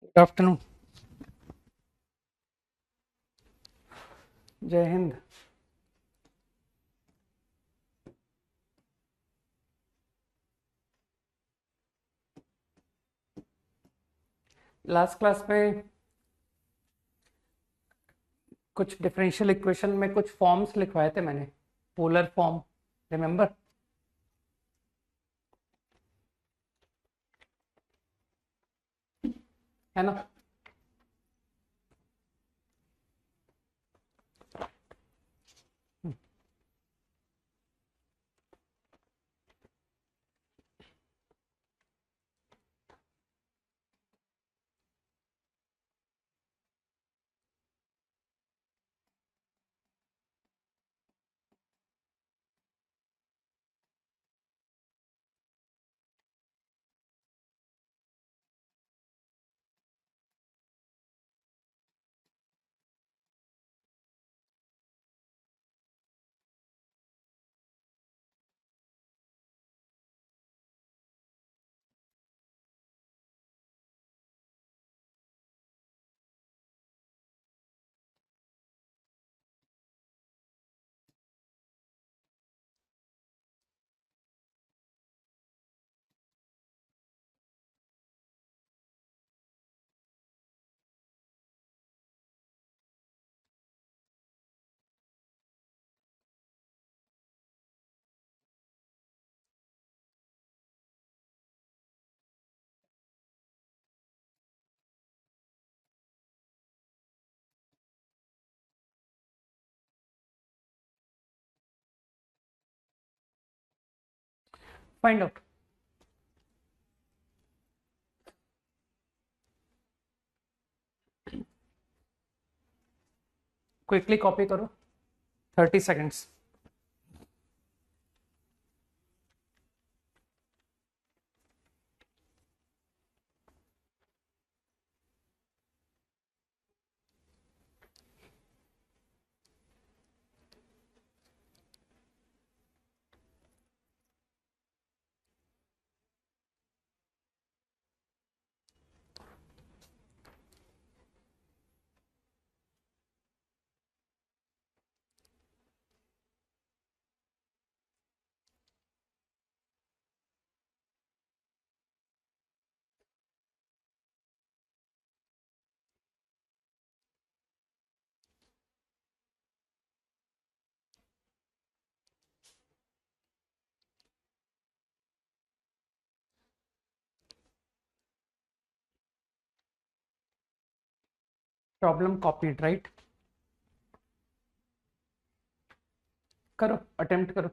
Good afternoon. जय Hind. Last class में कुछ डिफरेंशियल इक्वेशन में कुछ फॉर्म्स लिखवाए थे मैंने। Polar form, remember? है ना? Find out. क्विकली कॉपी करो, 30 सेकेंड्स। Problem copied, right? करो, अटेम्प्ट करो।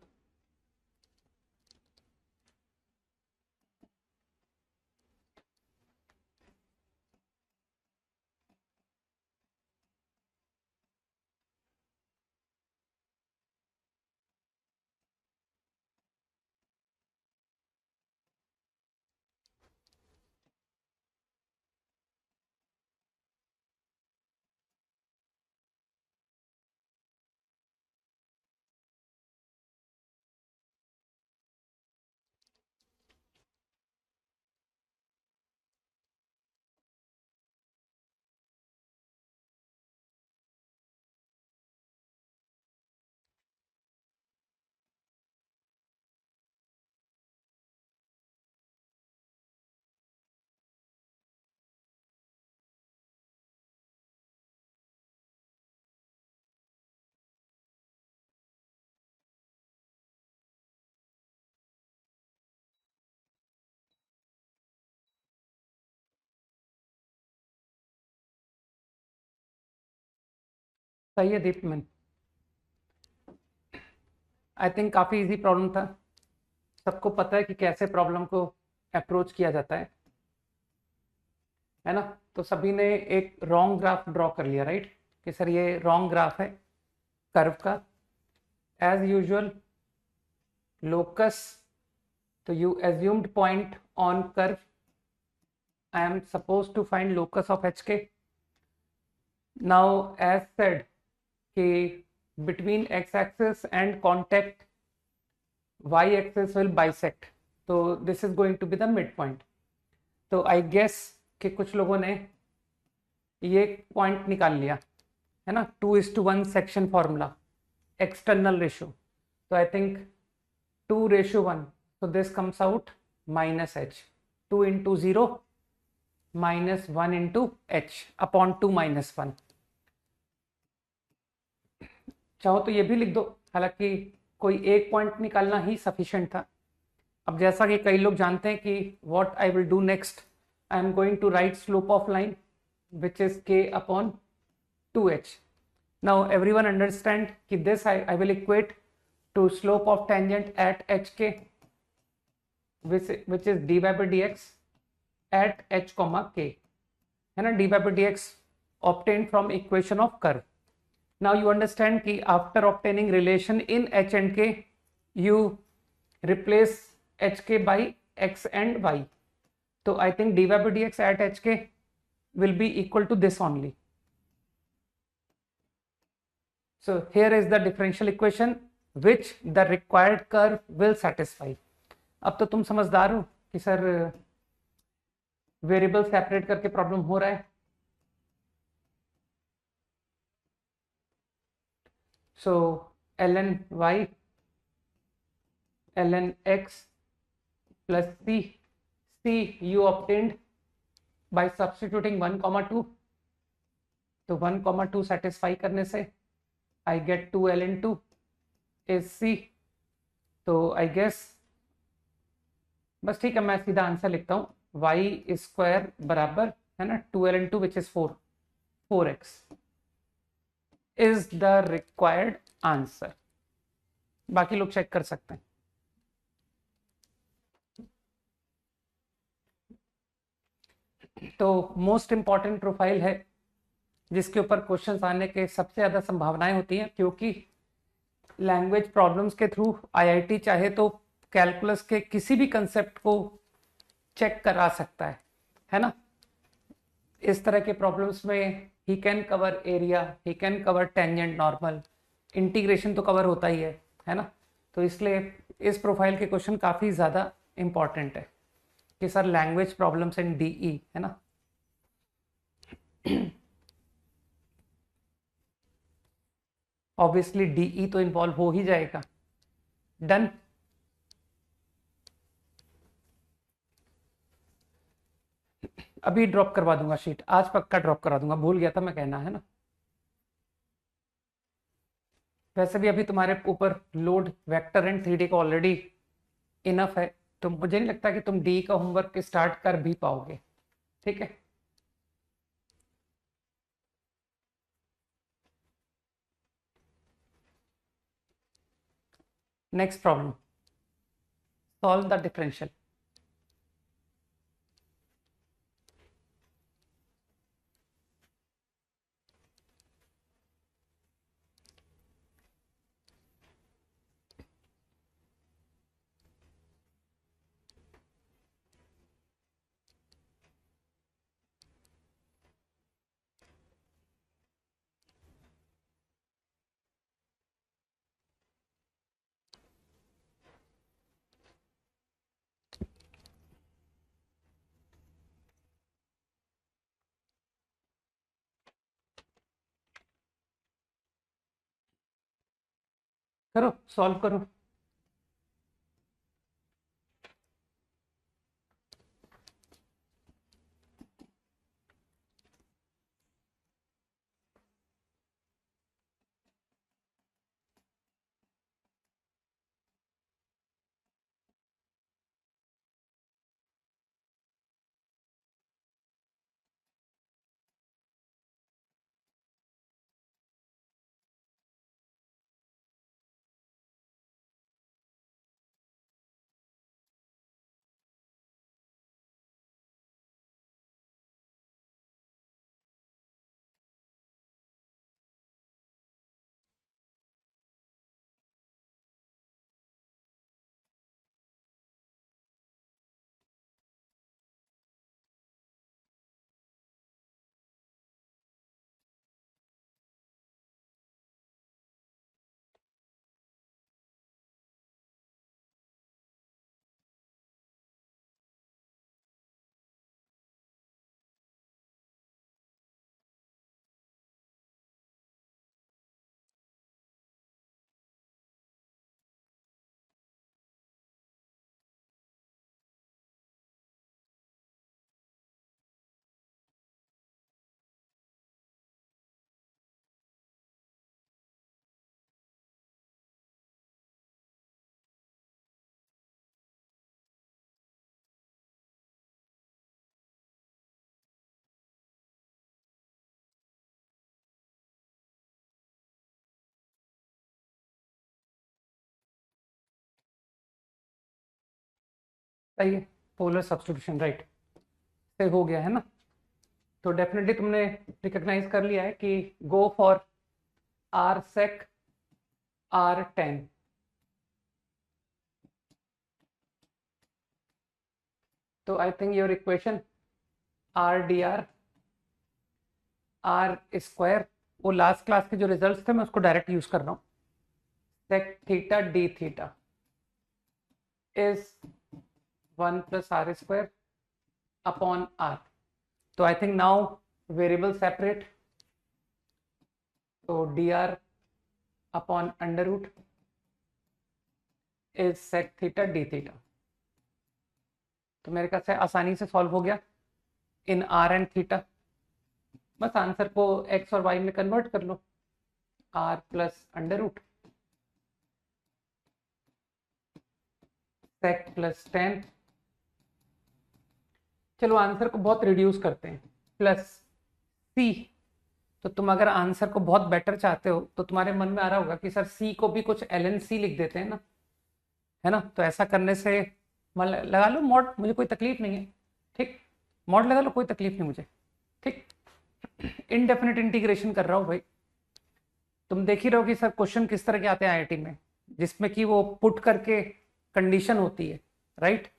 सही है दीपमन। आई थिंक काफी इजी प्रॉब्लम था। सबको पता है कि कैसे प्रॉब्लम को अप्रोच किया जाता है ना? तो सभी ने एक रॉन्ग ग्राफ ड्रॉ कर लिया, राइट? कि सर ये रॉन्ग ग्राफ है कर्व का। एज यूजुअल, लोकस, तो you assumed point on curve. I am supposed to find locus of hk. Now as said कि between x-axis and contact y-axis will bisect, so this is going to be the midpoint. तो I guess कि कुछ लोगों ने ये point निकाल लिया है ना, 2:1 सेक्शन फॉर्मूला, एक्सटर्नल रेशियो, तो I think 2:1, so this comes out minus h, 2 into 0 minus 1 into h upon 2 minus 1। चाहो तो ये भी लिख दो, हालांकि कोई एक पॉइंट निकालना ही सफिशिएंट था। अब जैसा कि कई लोग जानते हैं कि what I will do next, I am going to write slope of line which is k upon 2h। Now everyone understand कि this I will equate to slope of tangent at hk which is dy by dx at h comma k, है ना, dy by dx obtained from equation of curve। now you understand कि after obtaining relation in h and k you replace hk by x and y, so I think dy by dx at hk will be equal to this only। so here is the differential equation which the required curve will satisfy। अब तो तुम समझदार हो कि sir variable separate करके problem हो रहा है। सो ln y ln x plus c you obtained by substituting 1,2, तो 1,2 सेटिस्फाई करने से I get 2 ln 2 is c। तो आई गेस बस ठीक है, मैं सीधा आंसर लिखता हूँ, y स्क्वायर बराबर है ना 2 ln 2 which is 4x is the required answer. बाकी लोग चेक कर सकते हैं। तो मोस्ट इंपॉर्टेंट प्रोफाइल है जिसके ऊपर क्वेश्चंस आने के सबसे ज्यादा संभावनाएं होती हैं, क्योंकि लैंग्वेज प्रॉब्लम्स के थ्रू आईआईटी चाहे तो कैलकुलस के किसी भी कंसेप्ट को चेक करा सकता है ना। इस तरह के प्रॉब्लम्स में he can cover area, he can cover tangent normal, integration तो कवर होता ही है ना। तो इसलिए इस प्रोफाइल के क्वेश्चन काफ़ी ज़्यादा इंपॉर्टेंट है कि sir language problems in DE है ना। ऑब्वियसली डीई तो इन्वॉल्व हो ही जाएगा। डन। अभी ड्रॉप करवा दूंगा शीट, आज पक्का ड्रॉप करा दूंगा, भूल गया था मैं कहना, है ना। वैसे भी अभी तुम्हारे ऊपर लोड वेक्टर एंड 3D का ऑलरेडी इनफ है, तो मुझे नहीं लगता कि तुम डी का होमवर्क स्टार्ट कर भी पाओगे। ठीक है, next problem, solve the differential. करो, सॉल्व करो। सही है, पोलर सब्स्टिट्यूशन राइट से हो गया है ना। तो डेफिनेटली तुमने रिकॉग्नाइज कर लिया है कि go for R sec R 10। तो I think your equation R D R R square, वो लास्ट क्लास के जो रिजल्ट्स थे मैं उसको डायरेक्ट यूज कर रहा हूँ, sec theta d theta is 1 plus r square upon r. तो I think now variable separate, तो d r upon under root is sec theta d theta. तो मेरे ख्याल से आसानी से सॉल्व हो गया इन आर एंड थीटा। बस आंसर को एक्स और वाई में कन्वर्ट कर लो, r plus under root sec plus 10। चलो आंसर को बहुत रिड्यूस करते हैं, प्लस सी। तो तुम अगर आंसर को बहुत बेटर चाहते हो तो तुम्हारे मन में आ रहा होगा कि सर सी को भी कुछ एल एन सी लिख देते हैं ना, है ना। तो ऐसा करने से लगा लो मॉड, मुझे कोई तकलीफ नहीं है, ठीक। मॉड लगा लो, कोई तकलीफ नहीं मुझे, ठीक। इनडेफिनिट इंटीग्रेशन कर रहा हूँ भाई। तुम देख ही रहो कि सर क्वेश्चन किस तरह के आते हैं आईआईटी में, जिसमें कि वो पुट करके कंडीशन होती है, राइट।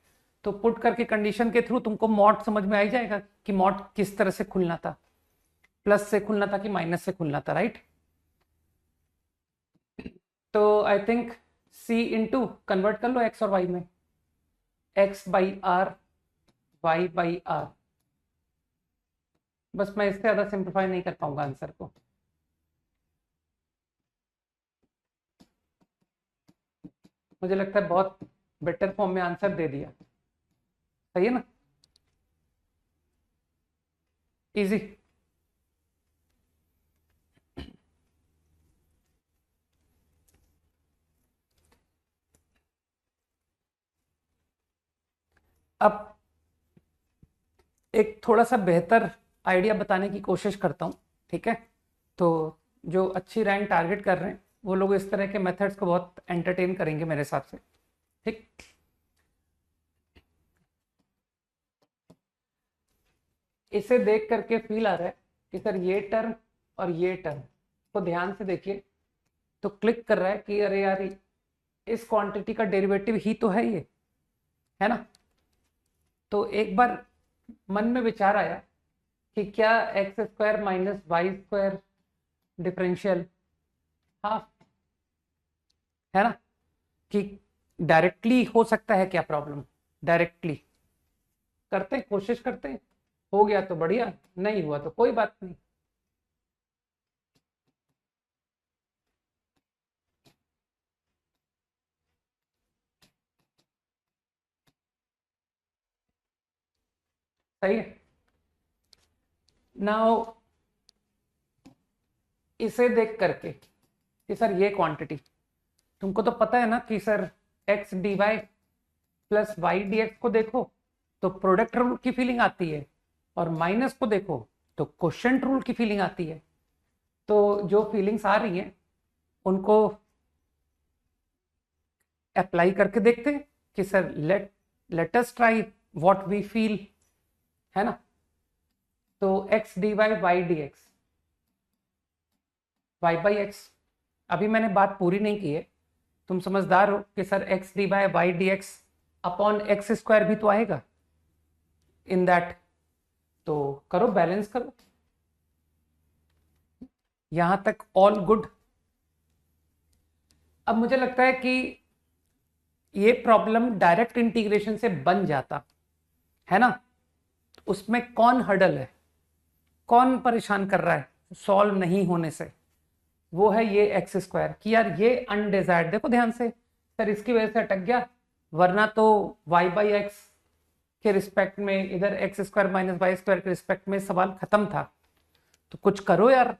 तो पुट करके कंडीशन के थ्रू तुमको मॉड समझ में आ ही जाएगा कि मॉड किस तरह से खुलना था, प्लस से खुलना था कि माइनस से खुलना था, राइट। तो I think C into convert कर लो एक्स और वाई में, X by R Y by R. बस मैं इससे ज़्यादा सिंप्लीफाई नहीं कर पाऊंगा आंसर को। मुझे लगता है बहुत बेटर फॉर्म में आंसर दे दिया, सही है ना, इजी। अब एक थोड़ा सा बेहतर आइडिया बताने की कोशिश करता हूँ, ठीक है। तो जो अच्छी रैंक टारगेट कर रहे हैं वो लोग इस तरह के मेथड्स को बहुत एंटरटेन करेंगे मेरे हिसाब से, ठीक। इसे देख करके फील आ रहा है कि सर ये टर्म और ये टर्म को ध्यान से देखिए तो क्लिक कर रहा है कि अरे यार इस क्वांटिटी का डेरिवेटिव ही तो है ये, है ना। तो एक बार मन में विचार आया कि क्या X square minus Y square differential half, है ना, कि डायरेक्टली हो सकता है क्या प्रॉब्लम, डायरेक्टली करते हैं, कोशिश करते हैं। हो गया तो बढ़िया, नहीं हुआ तो कोई बात नहीं। सही है। नाउ इसे देख करके कि सर ये क्वांटिटी, तुमको तो पता है ना कि sir X D Y plus Y D X को देखो तो प्रोडक्ट रूल की फीलिंग आती है, और माइनस को देखो तो क्वोशिएंट रूल की फीलिंग आती है। तो जो फीलिंग्स आ रही हैं उनको अप्लाई करके देखते हैं कि sir let us try what we feel, है ना। तो X D Y Y D X Y by X, अभी मैंने बात पूरी नहीं की है, तुम समझदार हो कि sir X D by Y D x upon X square भी तो आएगा इन दैट। तो करो, बैलेंस करो, यहां तक ऑल गुड। अब मुझे लगता है कि ये प्रॉब्लम डायरेक्ट इंटीग्रेशन से बन जाता है ना। उसमें कौन हर्डल है, कौन परेशान कर रहा है सॉल्व नहीं होने से, वो है ये एक्स स्क्वायर कि यार ये अनडिजायर्ड, देखो ध्यान से सर इसकी वजह से अटक गया, वरना तो वाई बाई एक्स के रिस्पेक्ट में, इधर x square minus Y square के रिस्पेक्ट में सवाल खत्म था। तो कुछ करो यार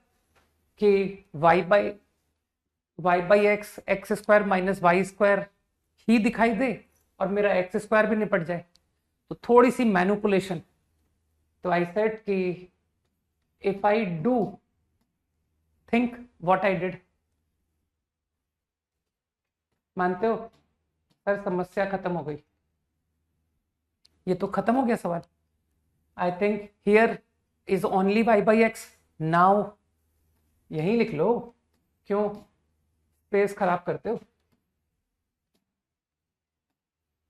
कि y by x x square minus Y square ही दिखाई दे और मेरा एक्स स्क्वायर भी निपट जाए। तो थोड़ी सी मैनिपुलेशन। तो आई सेड कि if I do think what I did, मानते हो सर समस्या खत्म हो गई। ये तो खत्म हो गया सवाल। I think here is only Y by X. Now यही लिख लो, क्यों स्पेस खराब करते हो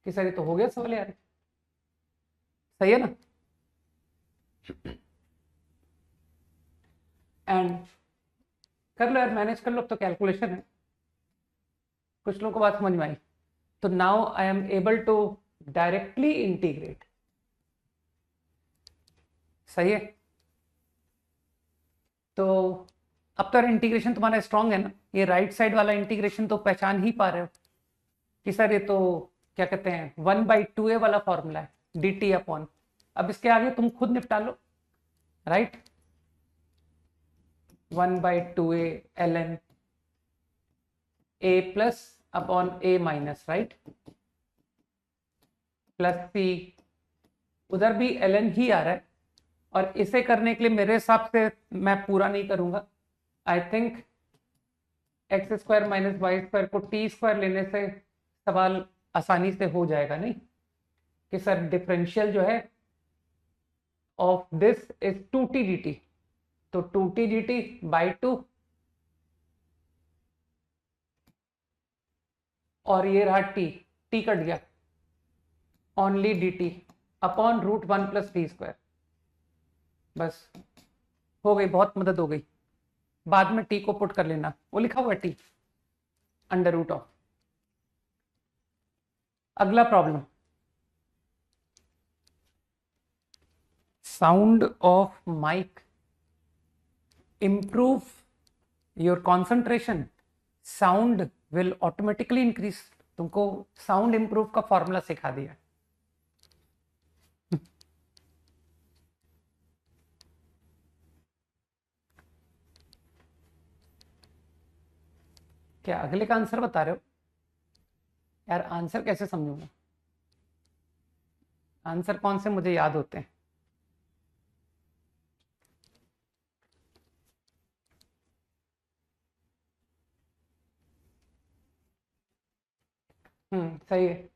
कि सर ये तो हो गया सवाल यार, सही है ना। एंड कर लो यार, मैनेज कर लो, अब तो कैलकुलेशन है। कुछ लोगों को बात समझ में आई। तो now I am able to directly integrate, सही है। तो अब तो इंटीग्रेशन तुम्हारा स्ट्रांग है ना, ये राइट साइड वाला इंटीग्रेशन तो पहचान ही पा रहे हो कि सर ये तो क्या कहते हैं 1/2a वाला फॉर्मूला है, डी टी अपॉन। अब इसके आगे तुम खुद निपटा लो, right. 1/2a ln a plus upon a minus, right, plus c, उधर भी ln ही आ रहा है। और इसे करने के लिए मेरे हिसाब से मैं पूरा नहीं करूंगा, I think X square minus Y square को टी स्क्वायर लेने से सवाल आसानी से हो जाएगा, नहीं कि सर डिफरेंशियल जो है of this is 2t dt, तो 2t dt बाई 2, और ये रहा t, t कट गया, only dt upon √1 plus t square. बस हो गई, बहुत मदद हो गई। बाद में t को पुट कर लेना, वो लिखा हुआ है t अंडर रूट ऑफ। अगला problem, sound of mic improve your concentration, sound will automatically increase। तुमको साउंड इंप्रूव का फॉर्मूला सिखा दिया। क्या अगले का आंसर बता रहे हो यार? आंसर कैसे समझूंगा? आंसर कौन से मुझे याद होते हैं? सही है।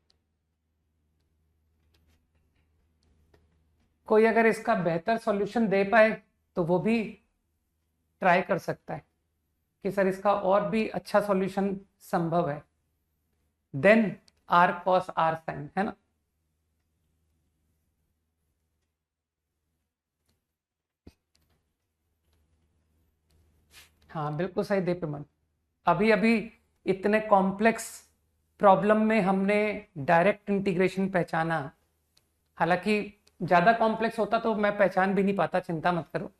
कोई अगर इसका बेहतर सॉल्यूशन दे पाए तो वो भी ट्राई कर सकता है कि सर इसका और भी अच्छा सॉल्यूशन संभव है then R cos R sine, है ना। हाँ बिल्कुल सही दे पे मन। अभी अभी इतने कॉम्प्लेक्स प्रॉब्लम में हमने डायरेक्ट इंटीग्रेशन पहचाना, हालांकि ज्यादा कॉम्प्लेक्स होता तो मैं पहचान भी नहीं पाता, चिंता मत करो।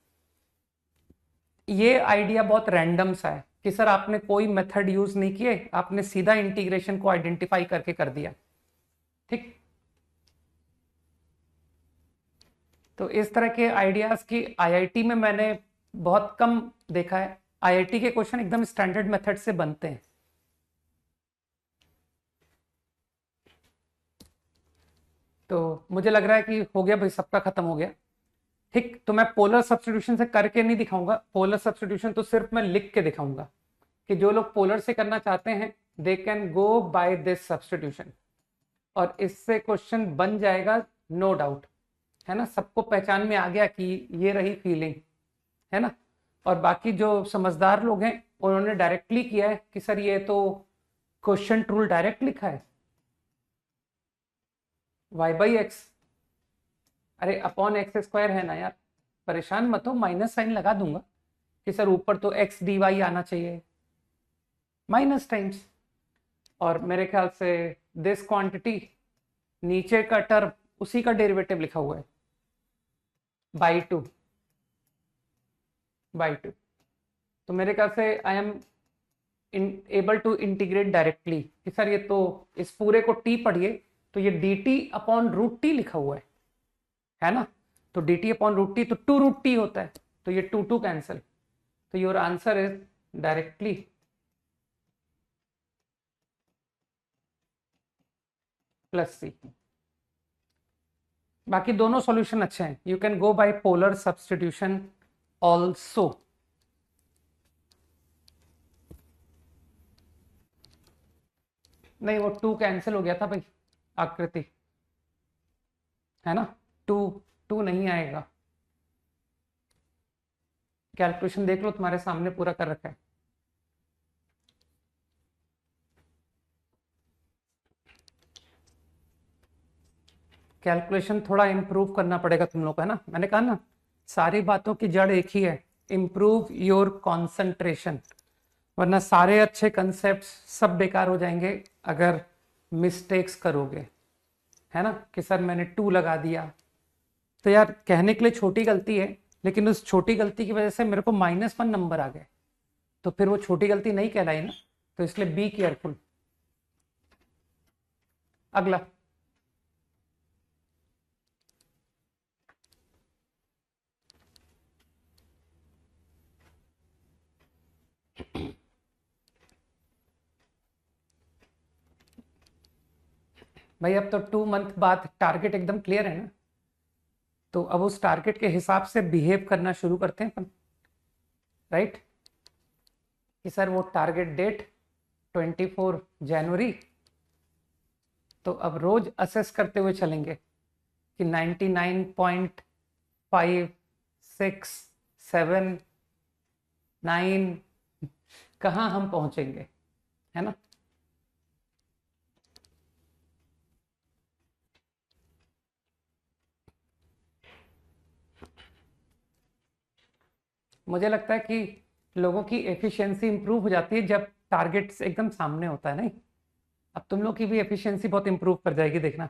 ये आइडिया बहुत रैंडम सा है कि सर आपने कोई मेथड यूज नहीं किए, आपने सीधा इंटीग्रेशन को आइडेंटिफाई करके कर दिया, ठीक। तो इस तरह के आइडियाज की आईआईटी में मैंने बहुत कम देखा है। आईआईटी के क्वेश्चन एकदम स्टैंडर्ड मेथड से बनते हैं। तो मुझे लग रहा है कि हो गया भाई, सबका खत्म हो गया, ठीक। तो मैं पोलर सब्स्टिट्यूशन से करके नहीं दिखाऊंगा, पोलर सब्स्टिट्यूशन तो सिर्फ मैं लिख के दिखाऊंगा कि जो लोग पोलर से करना चाहते हैं they can go by this substitution, और इससे क्वेश्चन बन जाएगा नो डाउट, है ना। सबको पहचान में आ गया कि ये रही फीलिंग, है ना। और बाकी जो समझदार लोग हैं उन्होंने डायरेक्टली किया है कि सर ये तो क्वेश्चन रूल डायरेक्ट लिखा है, वाई बाई एक्स, अरे अपॉन एक्स स्क्वायर है ना यार, परेशान मत हो, माइनस साइन लगा दूंगा कि सर ऊपर तो एक्स डी वाई आना चाहिए माइनस टाइम्स, और मेरे ख्याल से दिस क्वांटिटी नीचे का टर्म उसी का डेरिवेटिव लिखा हुआ है बाई टू, तो मेरे ख्याल से I am able to integrate directly कि सर ये तो इस पूरे को टी पढ़िए तो ये d t upon root t लिखा हुआ है ना। तो d t upon root t तो 2√t होता है, तो ये 2 कैंसिल, तो your answer is directly plus c. बाकी दोनों सॉल्यूशन अच्छे हैं, you can go by polar substitution also. नहीं वो 2 कैंसिल हो गया था भाई, आकृति। है ना, 2 2 नहीं आएगा। कैलकुलेशन देख लो, तुम्हारे सामने पूरा कर रखा है। कैलकुलेशन थोड़ा इम्प्रूव करना पड़ेगा तुम लोग को, है ना। मैंने कहा ना, सारी बातों की जड़ एक ही है, इम्प्रूव योर कॉन्सेंट्रेशन, वरना सारे अच्छे कंसेप्ट सब बेकार हो जाएंगे अगर मिस्टेक्स करोगे, है ना। कि सर मैंने 2 लगा दिया, तो यार कहने के लिए छोटी गलती है, लेकिन उस छोटी गलती की वजह से मेरे को -1 नंबर आ गए, तो फिर वो छोटी गलती नहीं कहलाई ना, तो इसलिए बी केयरफुल। अगला, भाई अब तो 2 मंथ बाद टारगेट एकदम क्लियर है ना, तो अब उस टारगेट के हिसाब से बिहेव करना शुरू करते हैं अपन, राइट। कि सर वो टारगेट डेट 24 जनवरी, तो अब रोज असेस करते हुए चलेंगे कि 99.567 9 कहाँ हम पहुंचेंगे, है ना। मुझे लगता है कि लोगों की एफिशिएंसी इंप्रूव हो जाती है जब टारगेट्स एकदम सामने होता है, नहीं। अब तुम लोग की भी एफिशिएंसी बहुत इंप्रूव कर जाएगी, देखना।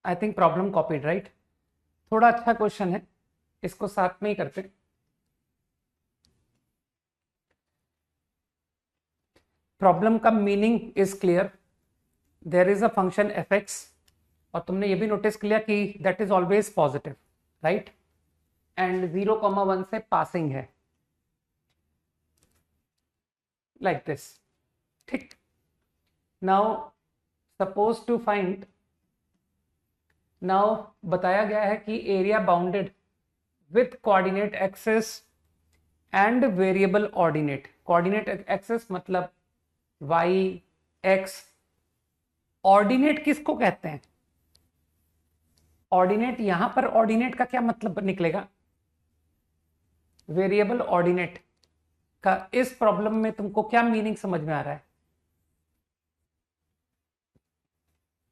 I think problem copied, right. थोड़ा अच्छा क्वेश्चन है, इसको साथ में ही करते। प्रॉब्लम का meaning is clear, there is a function F X, और तुमने ये भी नोटिस किया कि that is always positive, right, and 0,1 से पासिंग है, लाइक दिस, ठीक। Now suppose to find, now बताया गया है कि area bounded with coordinate axes and variable ordinate. Coordinate axes मतलब y x, ऑर्डिनेट किसको कहते हैं? ऑर्डिनेट, यहां पर ऑर्डिनेट का क्या मतलब निकलेगा? वेरिएबल ऑर्डिनेट का इस प्रॉब्लम में तुमको क्या मीनिंग समझ में आ रहा है,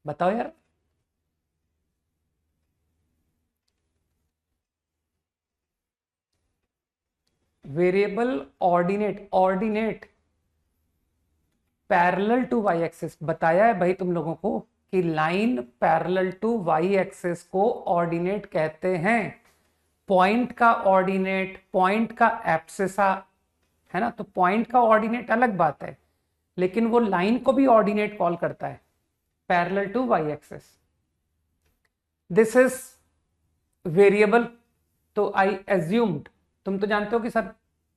बताओ यार। Variable ordinate, ordinate parallel to Y axis, बताया है भाई तुम लोगों को कि line parallel to Y axis को ऑर्डिनेट कहते हैं। पॉइंट का ऑर्डिनेट, पॉइंट का एब्सिसा, है ना, तो पॉइंट का ऑर्डिनेट अलग बात है, लेकिन वो लाइन को भी ऑर्डिनेट कॉल करता है, parallel to Y axis. This is variable, तो आई एज्यूम्ड, तुम तो जानते हो कि सर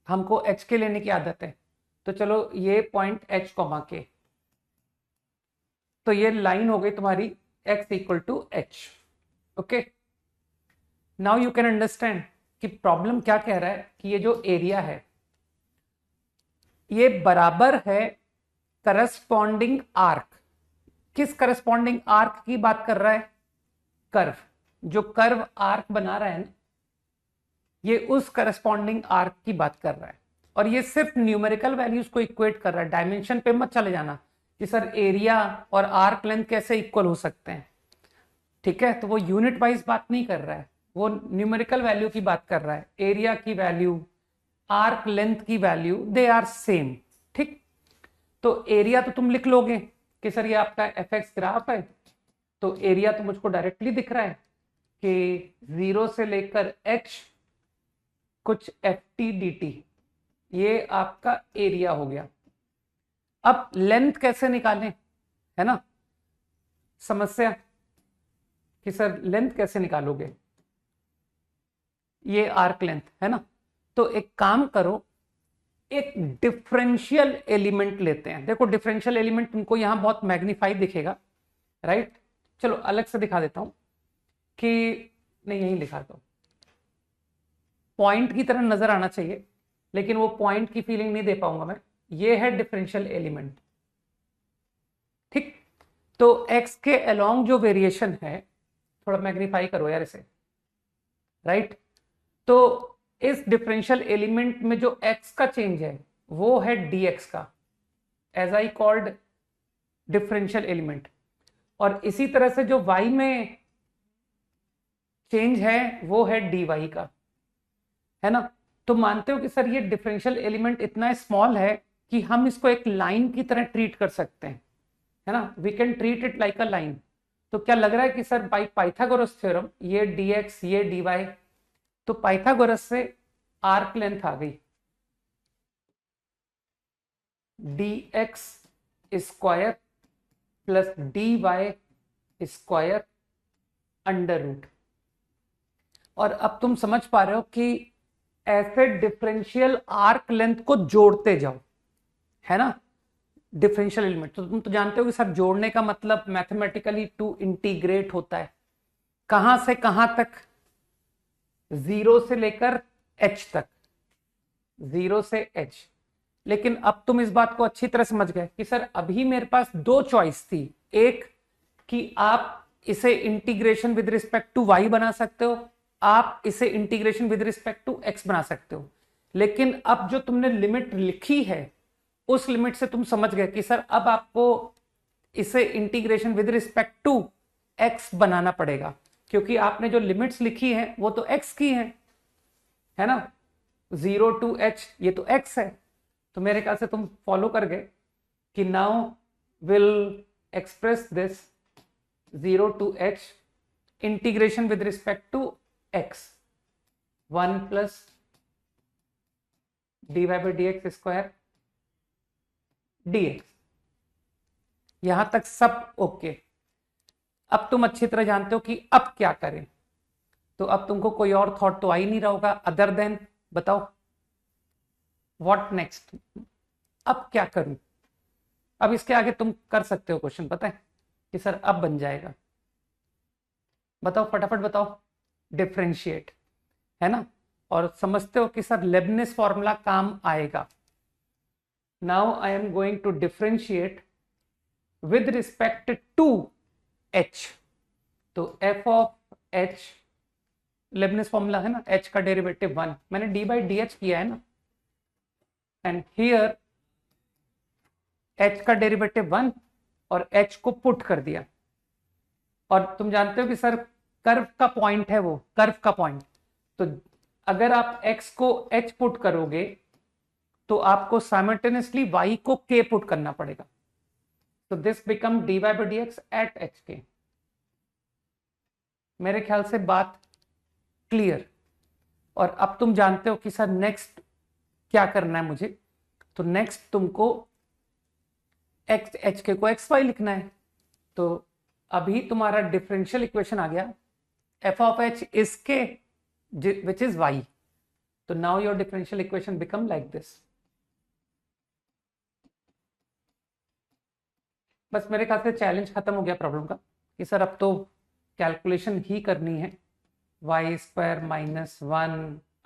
हमको एच के लेने की आदत है, तो चलो ये पॉइंट एच कॉमा के, तो ये लाइन हो गई तुम्हारी x equal to H. Okay, now you can understand कि प्रॉब्लम क्या कह रहा है, कि ये जो एरिया है ये बराबर है करस्पॉन्डिंग आर्क। किस करस्पॉन्डिंग आर्क की बात कर रहा है? कर्व, जो कर्व आर्क बना रहा है ना, ये उस करस्पॉन्डिंग आर्क की बात कर रहा है, और ये सिर्फ न्यूमेरिकल वैल्यूज को इक्वेट कर रहा है, डायमेंशन पे मत चले जाना कि सर एरिया और आर्क लेंथ कैसे इक्वल हो सकते हैं, ठीक है। तो वो यूनिट वाइज बात नहीं कर रहा है, वो न्यूमेरिकल वैल्यू की बात कर रहा है। एरिया की वैल्यू, आर्क लेंथ की वैल्यू, दे आर सेम, ठीक। तो एरिया तो तुम लिख लोगे कि सर ये आपका एफ एक्स ग्राफ है, तो एरिया तो मुझको डायरेक्टली दिख रहा है कि 0 से लेकर h कुछ ft dt, ये आपका एरिया हो गया। अब लेंथ कैसे निकालें, है ना समस्या कि सर लेंथ कैसे निकालोगे, ये आर्क लेंथ है ना। तो एक काम करो, एक डिफरेंशियल एलिमेंट लेते हैं। देखो डिफरेंशियल एलिमेंट तुमको यहां बहुत मैग्नीफाई दिखेगा, राइट। चलो अलग से दिखा देता हूं कि नहीं, यही दिखाता हूं, पॉइंट की तरह नजर आना चाहिए, लेकिन वो पॉइंट की फीलिंग नहीं दे पाऊंगा मैं। ये है डिफरेंशियल एलिमेंट, ठीक। तो x के अलोंग जो वेरिएशन है, थोड़ा मैग्नीफाई करो यार इसे, राइट। तो इस डिफरेंशियल एलिमेंट में जो x का चेंज है वो है dx का, as I called differential element. और इसी तरह से जो y में चेंज है वो है dy का, है ना। तो मानते हो कि सर ये डिफरेंशियल एलिमेंट इतना स्मॉल है कि हम इसको एक लाइन की तरह ट्रीट कर सकते हैं, है ना, we can treat it like a line. तो क्या लग रहा है कि सर बाय पाइथागोरस थ्योरम ये dx ये dy, तो पाइथागोरस से आर्क लेंथ आ गई, dx square plus dy square under root. और अब तुम समझ पा रहे हो कि ऐसे डिफरेंशियल आर्क लेंथ को जोड़ते जाओ, है ना, डिफरेंशियल एलिमेंट। तो तुम तो जानते हो कि सर जोड़ने का मतलब मैथमेटिकली टू इंटीग्रेट होता है, कहां से कहां तक, 0 से लेकर h तक, 0 से h। लेकिन अब तुम इस बात को अच्छी तरह समझ गए कि सर अभी मेरे पास दो चॉइस थी, एक कि आप इसे integration with respect to y बना सकते हो, आप इसे integration with respect to x बना सकते हो। लेकिन अब जो तुमने लिमिट लिखी है उस लिमिट से तुम समझ गए कि सर अब आपको इसे integration with respect to x बनाना पड़ेगा, क्योंकि आपने जो लिमिट्स लिखी हैं वो तो x की हैं, है ना। 0 to h ये तो x है। तो मेरे ख्याल से तुम फॉलो कर गए कि now will express this 0 to h integration with respect to x, 1 plus dy by dx square dx। यहां तक सब ओके। अब तुम अच्छी तरह जानते हो कि अब क्या करें। तो अब तुमको कोई और थॉट तो आ ही नहीं रहा होगा अदर देन, बताओ व्हाट नेक्स्ट, अब क्या करूं। अब इसके आगे तुम कर सकते हो क्वेश्चन, पता है कि सर अब बन जाएगा, बताओ फटाफट बताओ, डिफरेंशिएट, है ना। और समझते हो कि सर लेबनिज फॉर्मूला काम आएगा। Now I am going to differentiate with respect to h। तो f of h Leibniz formula है ना, h का डेरिवेटिव 1, मैंने d बाई dh किया है ना, एंड हियर h का डेरिवेटिव 1 और h को पुट कर दिया। और तुम जानते हो कि सर कर्व का पॉइंट है वो, कर्व का पॉइंट। तो अगर आप x को h पुट करोगे तो आपको साइमल्टेनियसली y को k पुट करना पड़ेगा। तो this become dy by dx at hk। मेरे ख्याल से बात क्लियर। और अब तुम जानते हो कि सर नेक्स्ट क्या करना है मुझे। तो नेक्स्ट तुमको x hk को xy लिखना है। तो अभी तुम्हारा डिफरेंशियल इक्वेशन आ गया f of h is k which is y। तो now your differential equation become like this। बस मेरे ख्याल से चैलेंज खत्म हो गया प्रॉब्लम का कि सर अब तो कैलकुलेशन ही करनी है। Y square minus 1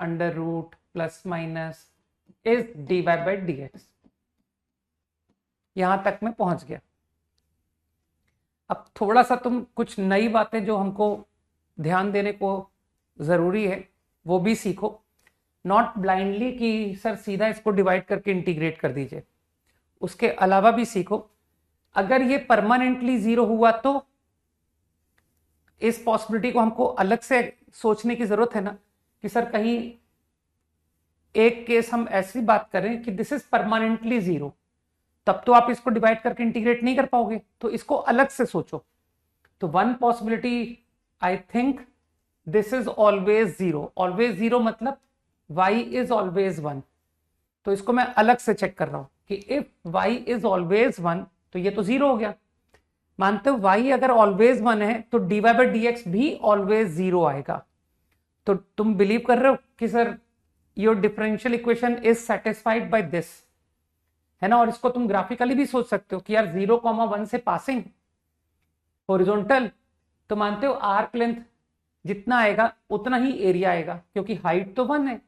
under root plus minus is D Y by D X. यहां तक मैं पहुंच गया। अब थोड़ा सा तुम कुछ नई बातें जो हमको ध्यान देने को जरूरी है वो भी सीखो। नॉट ब्लाइंडली कि सर सीधा इसको डिवाइड करके इंटीग्रेट कर दीजिए, उसके अलावा भी सीखो। अगर ये परमानेंटली जीरो हुआ तो इस पॉसिबिलिटी को हमको अलग से सोचने की जरूरत है ना, कि सर कहीं एक केस हम ऐसी बात करें कि दिस इज परमानेंटली जीरो, तब तो आप इसको डिवाइड करके इंटीग्रेट नहीं कर पाओगे, तो इसको अलग से सोचो। तो one possibility I think this is always zero. Always zero मतलब y इज ऑलवेज वन. तो इसको मैं अलग से चेक कर रहा हूं कि if y is always one तो ये तो जीरो हो गया. मानते हो y अगर ऑलवेज वन है तो dy बाई डी एक्स भी ऑलवेज जीरो आएगा. तो तुम बिलीव कर रहे हो कि sir your differential equation is satisfied by this, है ना. और इसको तुम ग्राफिकली भी सोच सकते हो कि यार 0,1 से पासिंग हॉरिजॉन्टल, तो मानते हो आर्क लेंथ जितना आएगा उतना ही एरिया आएगा क्योंकि हाइट तो वन है.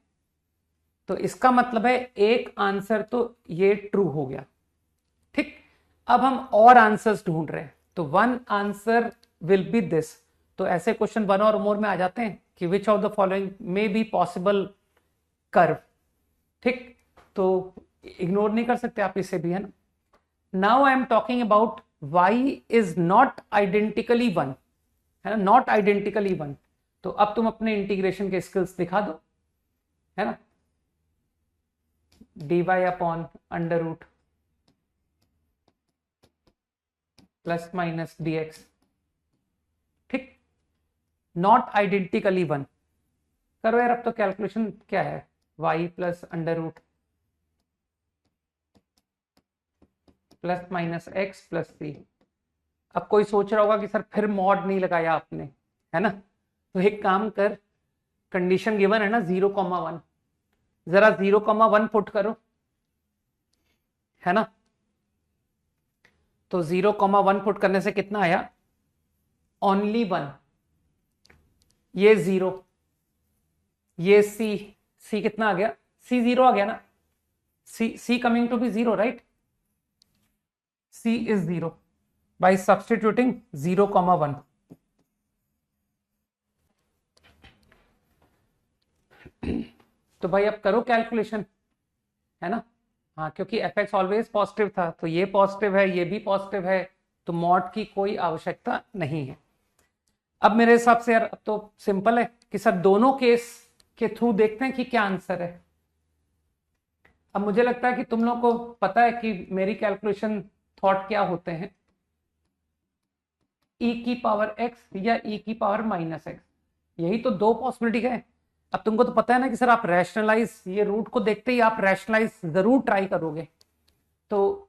तो इसका मतलब है एक आंसर तो ये ट्रू हो गया. ठीक, अब हम और आंसर्स ढूंढ रहे हैं. तो one answer will be this. तो ऐसे क्वेश्चन वन और मोर में आ जाते हैं कि which of the following may be possible curve. ठीक, तो इग्नोर नहीं कर सकते आप इसे भी, है ना. Now I am talking about y is not identically one, है ना, नॉट आइडेंटिकली वन. तो अब तुम अपने इंटीग्रेशन के स्किल्स दिखा दो, है ना. dy upon under root plus minus dx. ठीक, नॉट आइडेंटिकली वन करो यार. अब तो कैलकुलेशन क्या है, y plus under root plus minus x plus c. अब कोई सोच रहा होगा कि सर फिर मॉड नहीं लगाया आपने, है ना. तो एक काम कर, कंडीशन गिवन है ना 0,1, जरा 0,1 पुट करो, है ना. तो 0,1 पुट करने से कितना आया, ओनली वन. ये जीरो, ये सी कितना आ गया, सी जीरो आ गया ना. C coming to be zero, right. C is 0 by substituting 0,1. तो भाई अब करो कैलकुलेशन, है ना. हाँ, क्योंकि fx ऑलवेज पॉजिटिव था तो ये पॉजिटिव है, ये भी पॉजिटिव है, तो मॉड की कोई आवश्यकता नहीं है. अब मेरे हिसाब से यार अब तो सिंपल है कि सर दोनों केस के थ्रू देखते हैं कि क्या आंसर है. अब मुझे लगता है कि तुम लोगों को पता है कि मेरी कैलकुलेशन थॉट क्या होते हैं, e की पावर x या e की पावर माइनस एक्स. यही तो दो पॉसिबिलिटी है. अब तुमको तो पता है ना कि सर आप रैशनलाइज, ये रूट को देखते ही आप रैशनलाइज जरूर ट्राई करोगे. तो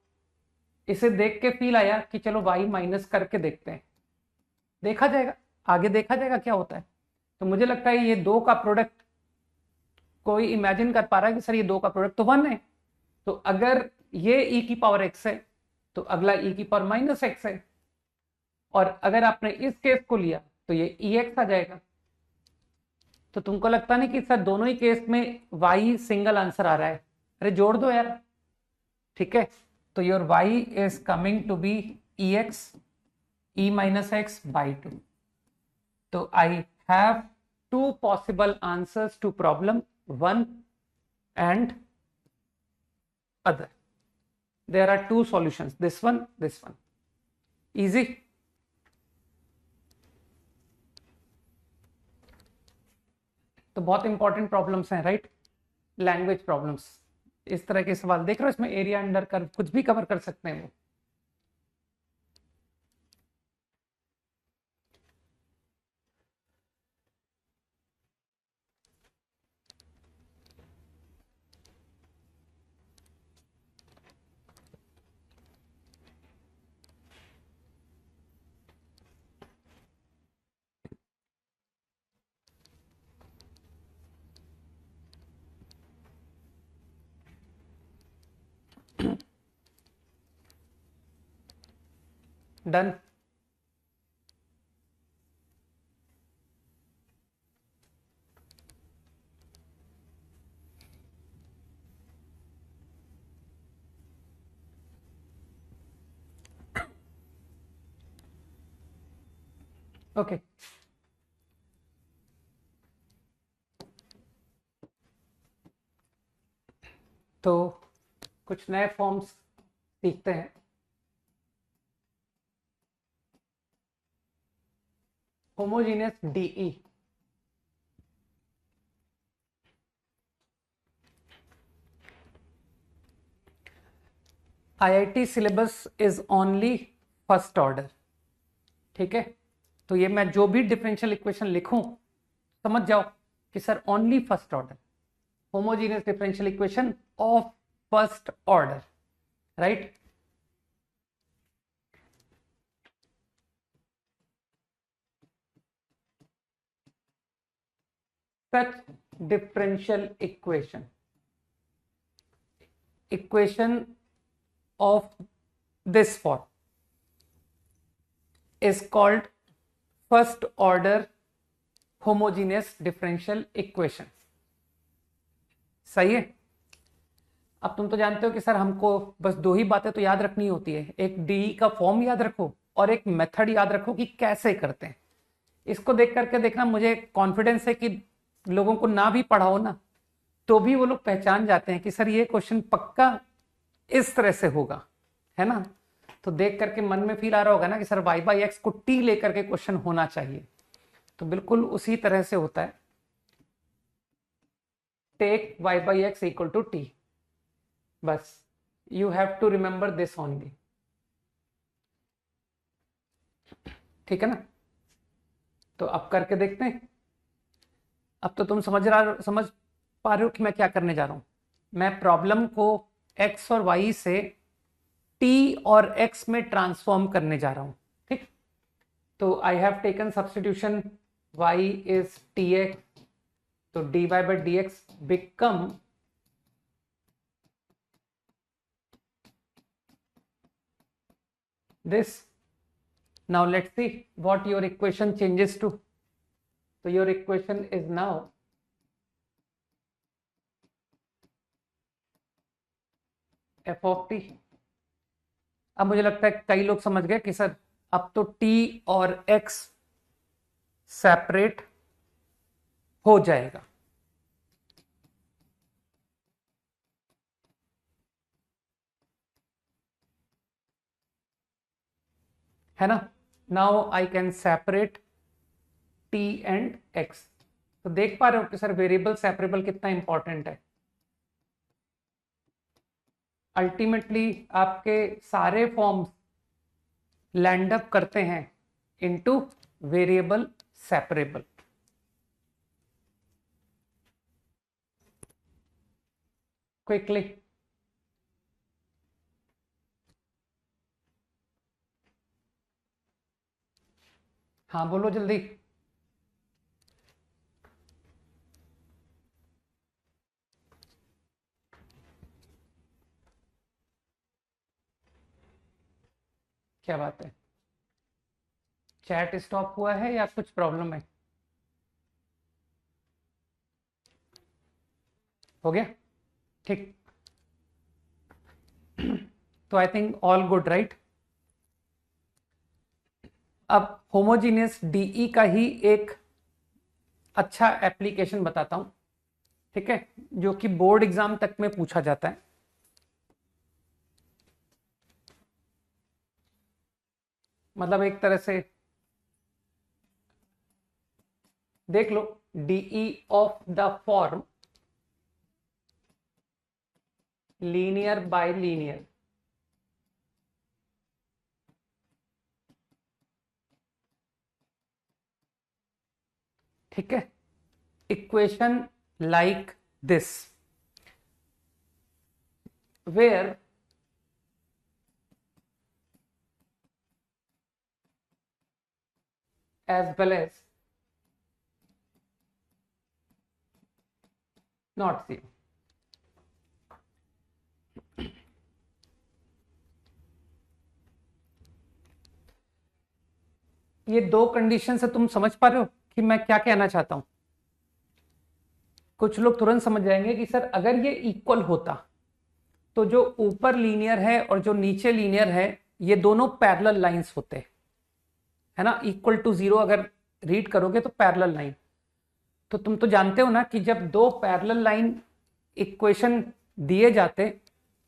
इसे देख के फील आया कि चलो y माइनस करके देखते हैं, देखा जाएगा आगे, देखा जाएगा क्या होता है. तो मुझे लगता है ये दो का प्रोडक्ट कोई इमेजिन कर पा रहा है कि सर ये दो का प्रोडक्ट तो वन है. तो अगर ये e की पावर x है तो अगला e की पावर माइनस एक्स है. और अगर आपने इस केस को लिया तो ये ex आ जाएगा. तो तुमको लगता नहीं कि सर दोनों ही केस में y सिंगल आंसर आ रहा है, अरे जोड़ दो यार. ठीक है, तो your y is coming to be ex e minus X by 2. तो I have two possible answers to problem 1 and other. There are two solutions, this one, this one. Easy. तो बहुत इंपॉर्टेंट प्रॉब्लम्स हैं, right. Language problems, इस तरह के सवाल देख रहे हो, इसमें एरिया अंडर कर्व कुछ भी कवर कर सकते हैं वो. डन. ओके, तो कुछ नए फॉर्म्स सीखते हैं. Homogeneous DE, IIT syllabus is only first order. ठीक है, तो ये मैं जो भी डिफरेंशियल इक्वेशन लिखूं समझ जाओ कि sir only first order, homogeneous differential equation of first order, right. such differential equation of this form is called first order homogeneous differential equation। सही है। अब तुम तो जानते हो कि सर हमको बस दो ही बातें तो याद रखनी होती है, एक डी का फॉर्म याद रखो और एक मेथड याद रखो कि कैसे करते हैं। इसको देख करके देखना, मुझे कॉन्फिडेंस है कि लोगों को ना भी पढ़ाओ ना तो भी वो लोग पहचान जाते हैं कि सर ये क्वेश्चन पक्का इस तरह से होगा, है ना। तो देख करके मन में फील आ रहा होगा ना कि सर y बाई एक्स को t लेकर के क्वेश्चन होना चाहिए, तो बिल्कुल उसी तरह से होता है। Take y by x equal to t, बस you have to remember this only, ठीक है ना। तो अब करके देखते हैं। अब तो तुम समझ पा रहे हो कि मैं क्या करने जा रहा हूं। मैं प्रॉब्लम को x और y से t और x में ट्रांसफॉर्म करने जा रहा हूं, ठीक। तो I have taken substitution, y is tx, तो dy by dx become this। Now let's see what your equation changes to. So your equation is now f of t। अब मुझे लगता है कई लोग समझ गए कि सर अब तो t और x सेपरेट हो जाएगा, है ना। Now I can separate t and x। तो देख पा रहे हो कि सर वेरिएबल सेपरेबल कितना इंपॉर्टेंट है। अल्टीमेटली आपके सारे फॉर्म्स लैंड अप करते हैं इनटू वेरिएबल सेपरेबल। क्विकली हाँ बोलो जल्दी। क्या बात है, चैट स्टॉप हुआ है या कुछ प्रॉब्लम है? हो गया ठीक। तो I think all good, right. अब होमोजीनियस डीई का ही एक अच्छा एप्लीकेशन बताता हूं, ठीक है, जो कि बोर्ड एग्जाम तक में पूछा जाता है। मतलब एक तरह से देख लो, DE of the form linear by linear, ठीक है। Equation like this where as well as not zero। ये दो कंडीशन से तुम समझ पा रहे हो कि मैं क्या कहना चाहता हूं। कुछ लोग तुरंत समझ जाएंगे कि सर अगर ये इक्वल होता तो जो ऊपर लीनियर है और जो नीचे लीनियर है ये दोनों पैरेलल लाइंस होते, है ना। इक्वल टू जीरो अगर रीड करोगे तो पैरेलल लाइन, तो तुम तो जानते हो ना कि जब दो पैरेलल लाइन इक्वेशन दिए जाते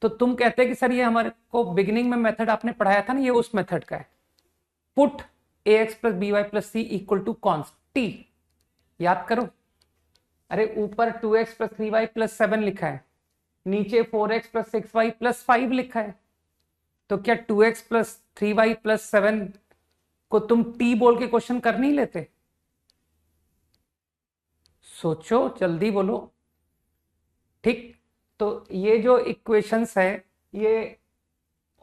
तो तुम कहते कि सर ये हमारे को बिगिनिंग में मेथड आपने पढ़ाया था ना, ये उस मेथड का है। Put ax plus B Y plus C equal to constant, याद करो। अरे ऊपर 2x प्लस 3y प्लस 7 लिखा है, नीचे 4x प्लस 6y प्लस 5 लिखा है, तो क्या 2x प्लस 3y प्लस 7 को तुम टी बोल के क्वेश्चन कर नहीं लेते? सोचो, जल्दी बोलो। ठीक, तो ये जो इक्वेशंस है ये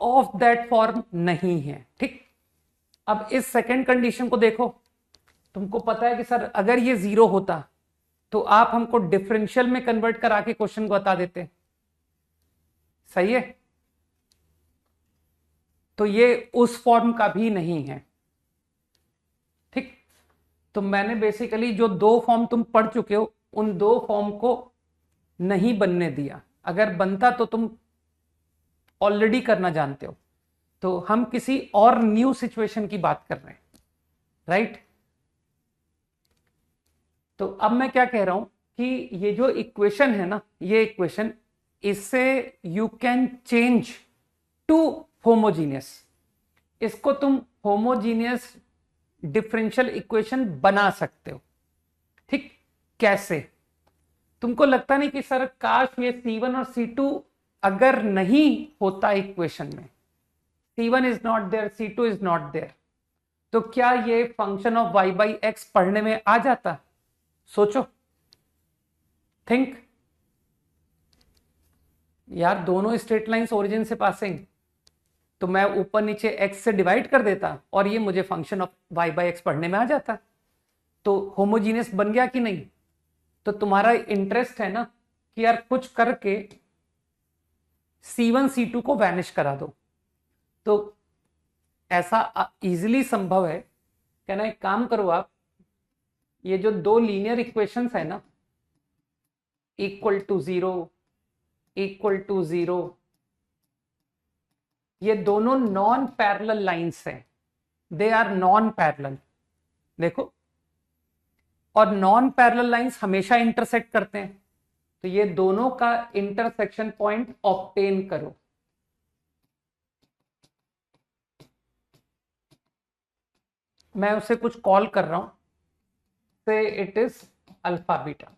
ऑफ दैट फॉर्म नहीं है। ठीक, अब इस सेकंड कंडीशन को देखो। तुमको पता है कि सर अगर ये जीरो होता तो आप हमको डिफरेंशियल में कन्वर्ट करा के क्वेश्चन को बता देते। सही है, तो ये उस फॉर्म का भी नहीं है। ठीक, तो मैंने बेसिकली जो दो फॉर्म तुम पढ़ चुके हो उन दो फॉर्म को नहीं बनने दिया। अगर बनता तो तुम ऑलरेडी करना जानते हो। तो हम किसी और न्यू सिचुएशन की बात कर रहे हैं, राइट? तो अब मैं क्या कह रहा हूं कि ये जो इक्वेशन है ना, ये इक्वेशन, इससे you can change to homogeneous. इसको तुम होमोजीनियस डिफरेंशियल इक्वेशन बना सकते हो। ठीक, कैसे? तुमको लगता नहीं कि सर काश ये C1 और C2 अगर नहीं होता इक्वेशन में, C1 is not there, C2 is not there, तो क्या ये function of y by X पढ़ने में आ जाता? सोचो, थिंक। यार दोनों स्ट्रेट लाइंस ओरिजिन से पासिंग, तो मैं ऊपर नीचे x से डिवाइड कर देता और ये मुझे function of y by X पढ़ने में आ जाता। तो होमोजीनियस बन गया कि नहीं? तो तुम्हारा इंटरेस्ट है ना कि यार कुछ करके C1 C2 को वैनिश करा दो। तो ऐसा इजीली संभव है। कहना, एक काम करो आप, ये जो दो लीनियर इक्वेशंस है ना, equal to zero, equal to zero, ये दोनों नॉन पैरेलल लाइंस हैं। They are non parallel. देखो, और नॉन पैरेलल लाइंस हमेशा इंटरसेक्ट करते हैं। तो ये दोनों का इंटरसेक्शन पॉइंट ऑब्टेन करो। मैं उसे कुछ कॉल कर रहा हूं, से इट इज अल्फा बीटा।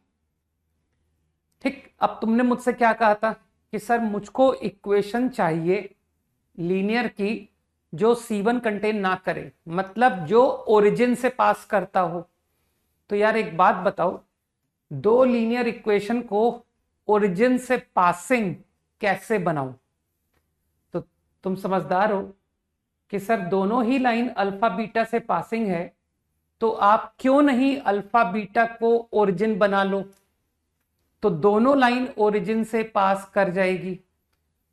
ठीक, अब तुमने मुझसे क्या कहा था कि सर मुझको इक्वेशन चाहिए लीनियर की जो C1 कंटेन ना करे, मतलब जो ओरिजिन से पास करता हो। तो यार एक बात बताओ, दो लीनियर इक्वेशन को ओरिजिन से पासिंग कैसे बनाऊं? तो तुम समझदार हो कि सर दोनों ही लाइन अल्फा बीटा से पासिंग है, तो आप क्यों नहीं अल्फा बीटा को ओरिजिन बना लो? तो दोनों लाइन ओरिजिन से पास कर जाएगी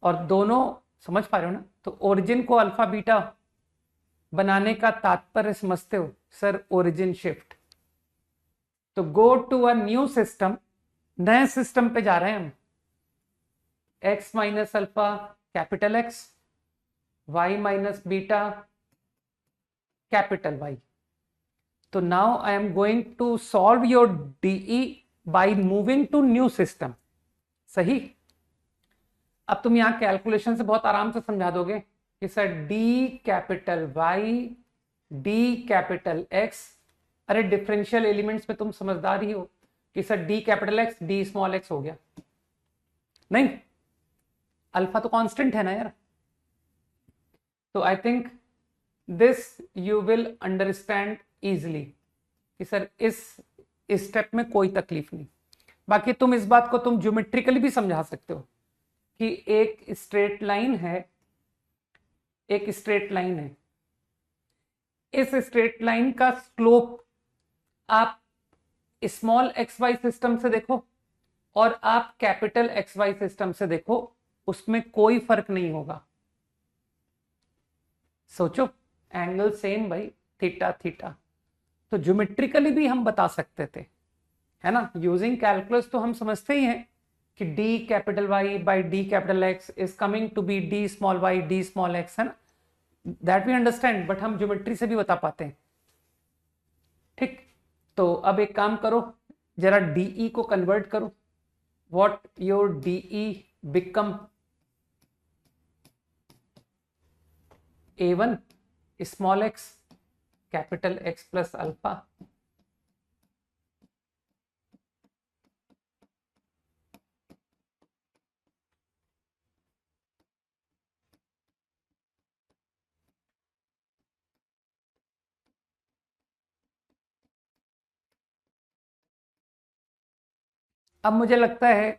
और दोनों, समझ पा रहे हो ना? तो ओरिजिन को अल्फा बीटा बनाने का तात्पर्य समझते हो? Sir origin shift. तो go to a new system, नए सिस्टम पे जा रहे हैं हम। x minus alpha capital X, y minus beta capital Y। तो now I am going to solve your DE by moving to new system. सही, अब तुम यहां कैलकुलेशन से बहुत आराम से समझा दोगे कि sir D capital Y, D capital X। अरे डिफरेंशियल एलिमेंट्स में तुम समझदार ही हो कि sir D capital X D small x हो गया। नहीं, अल्फा तो कांस्टेंट है ना यार। तो I think this you will understand easily कि सर इस स्टेप में कोई तकलीफ नहीं। बाकी तुम इस बात को तुम ज्योमेट्रिकली भी समझा सकते हो कि एक स्ट्रेट लाइन है, एक स्ट्रेट लाइन है, इस स्ट्रेट लाइन का स्लोप आप स्मॉल एक्स वाई सिस्टम से देखो और आप कैपिटल एक्स वाई सिस्टम से देखो, उसमें कोई फर्क नहीं होगा। सोचो, एंगल सेम भाई, थीटा थीटा। तो ज्योमेट्रिकली भी हम बता सकते थे, है ना? यूजिंग कैलकुलस तो हम समझते ही हैं कि D capital Y by D capital X is coming to be D small Y D small X, है ना? दैट वी अंडरस्टैंड, बट हम ज्योमेट्री से भी बता पाते हैं। ठीक, तो अब एक काम करो, जरा डीई को कन्वर्ट करो। What your DE become a1 small X capital X plus alpha अब मुझे लगता है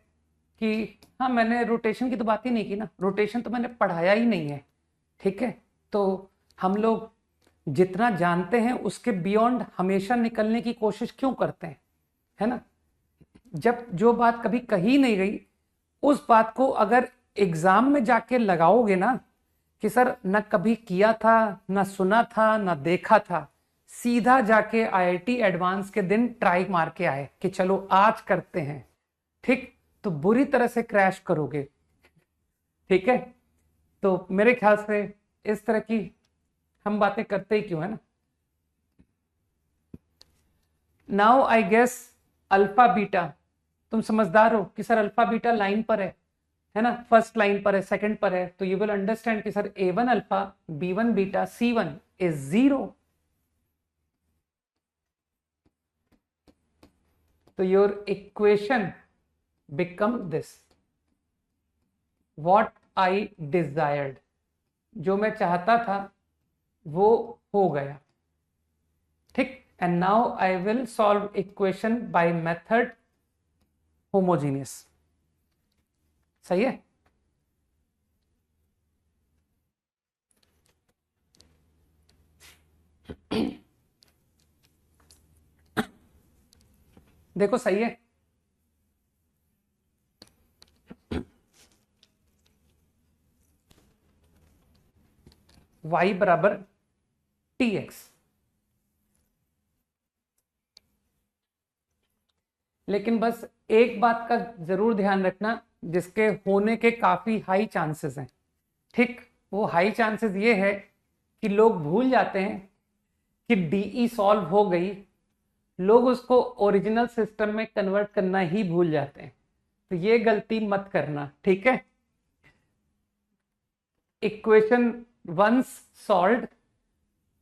कि हाँ, मैंने रोटेशन की तो बात ही नहीं की ना, रोटेशन तो मैंने पढ़ाया ही नहीं है, ठीक है। तो हम लोग जितना जानते हैं उसके बियॉन्ड हमेशा निकलने की कोशिश क्यों करते हैं, है ना। जब जो बात कभी कही नहीं गई उस बात को अगर एग्जाम में जाके लगाओगे ना कि सर न कभी किया था, न सुना था, न देखा था, सीधा जाके आईआईटी एडवांस के दिन ट्राई मार के आए कि चलो आज करते हैं, ठीक, तो बुरी तरह से क्रैश करोगे, ठीक है। तो मेरे ख्याल से इस तरह की हम बातें करते ही क्यों, है ना। Now I guess alpha beta, तुम समझदार हो कि सर अल्फा बीटा लाइन पर है ना, फर्स्ट लाइन पर है, सेकंड पर है, तो यू विल अंडरस्टैंड कि sir A1 alpha, B1 beta, C1 is 0। तो your equation become this, what I desired, जो मैं चाहता था वो हो गया, ठीक। And now I will solve equation by method homogeneous, सही है। देखो सही है, y बराबर tx, लेकिन बस एक बात का जरूर ध्यान रखना जिसके होने के काफी हाई चांसेस हैं, ठीक। वो हाई चांसेस ये है कि लोग भूल जाते हैं कि डीई सॉल्व हो गई, लोग उसको ओरिजिनल सिस्टम में कन्वर्ट करना ही भूल जाते हैं, तो ये गलती मत करना, ठीक है। Equation once solve,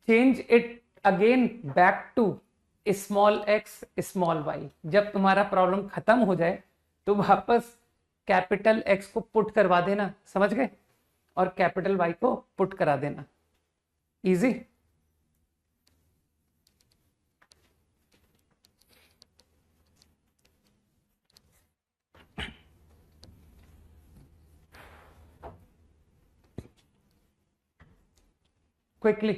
change it again back to small x small Y, जब तुम्हारा प्रॉब्लम खत्म हो जाए तो वापस कैपिटल एक्स को पुट करवा देना, समझ गए, और कैपिटल वाई को पुट करा देना, इजी। क्विकली,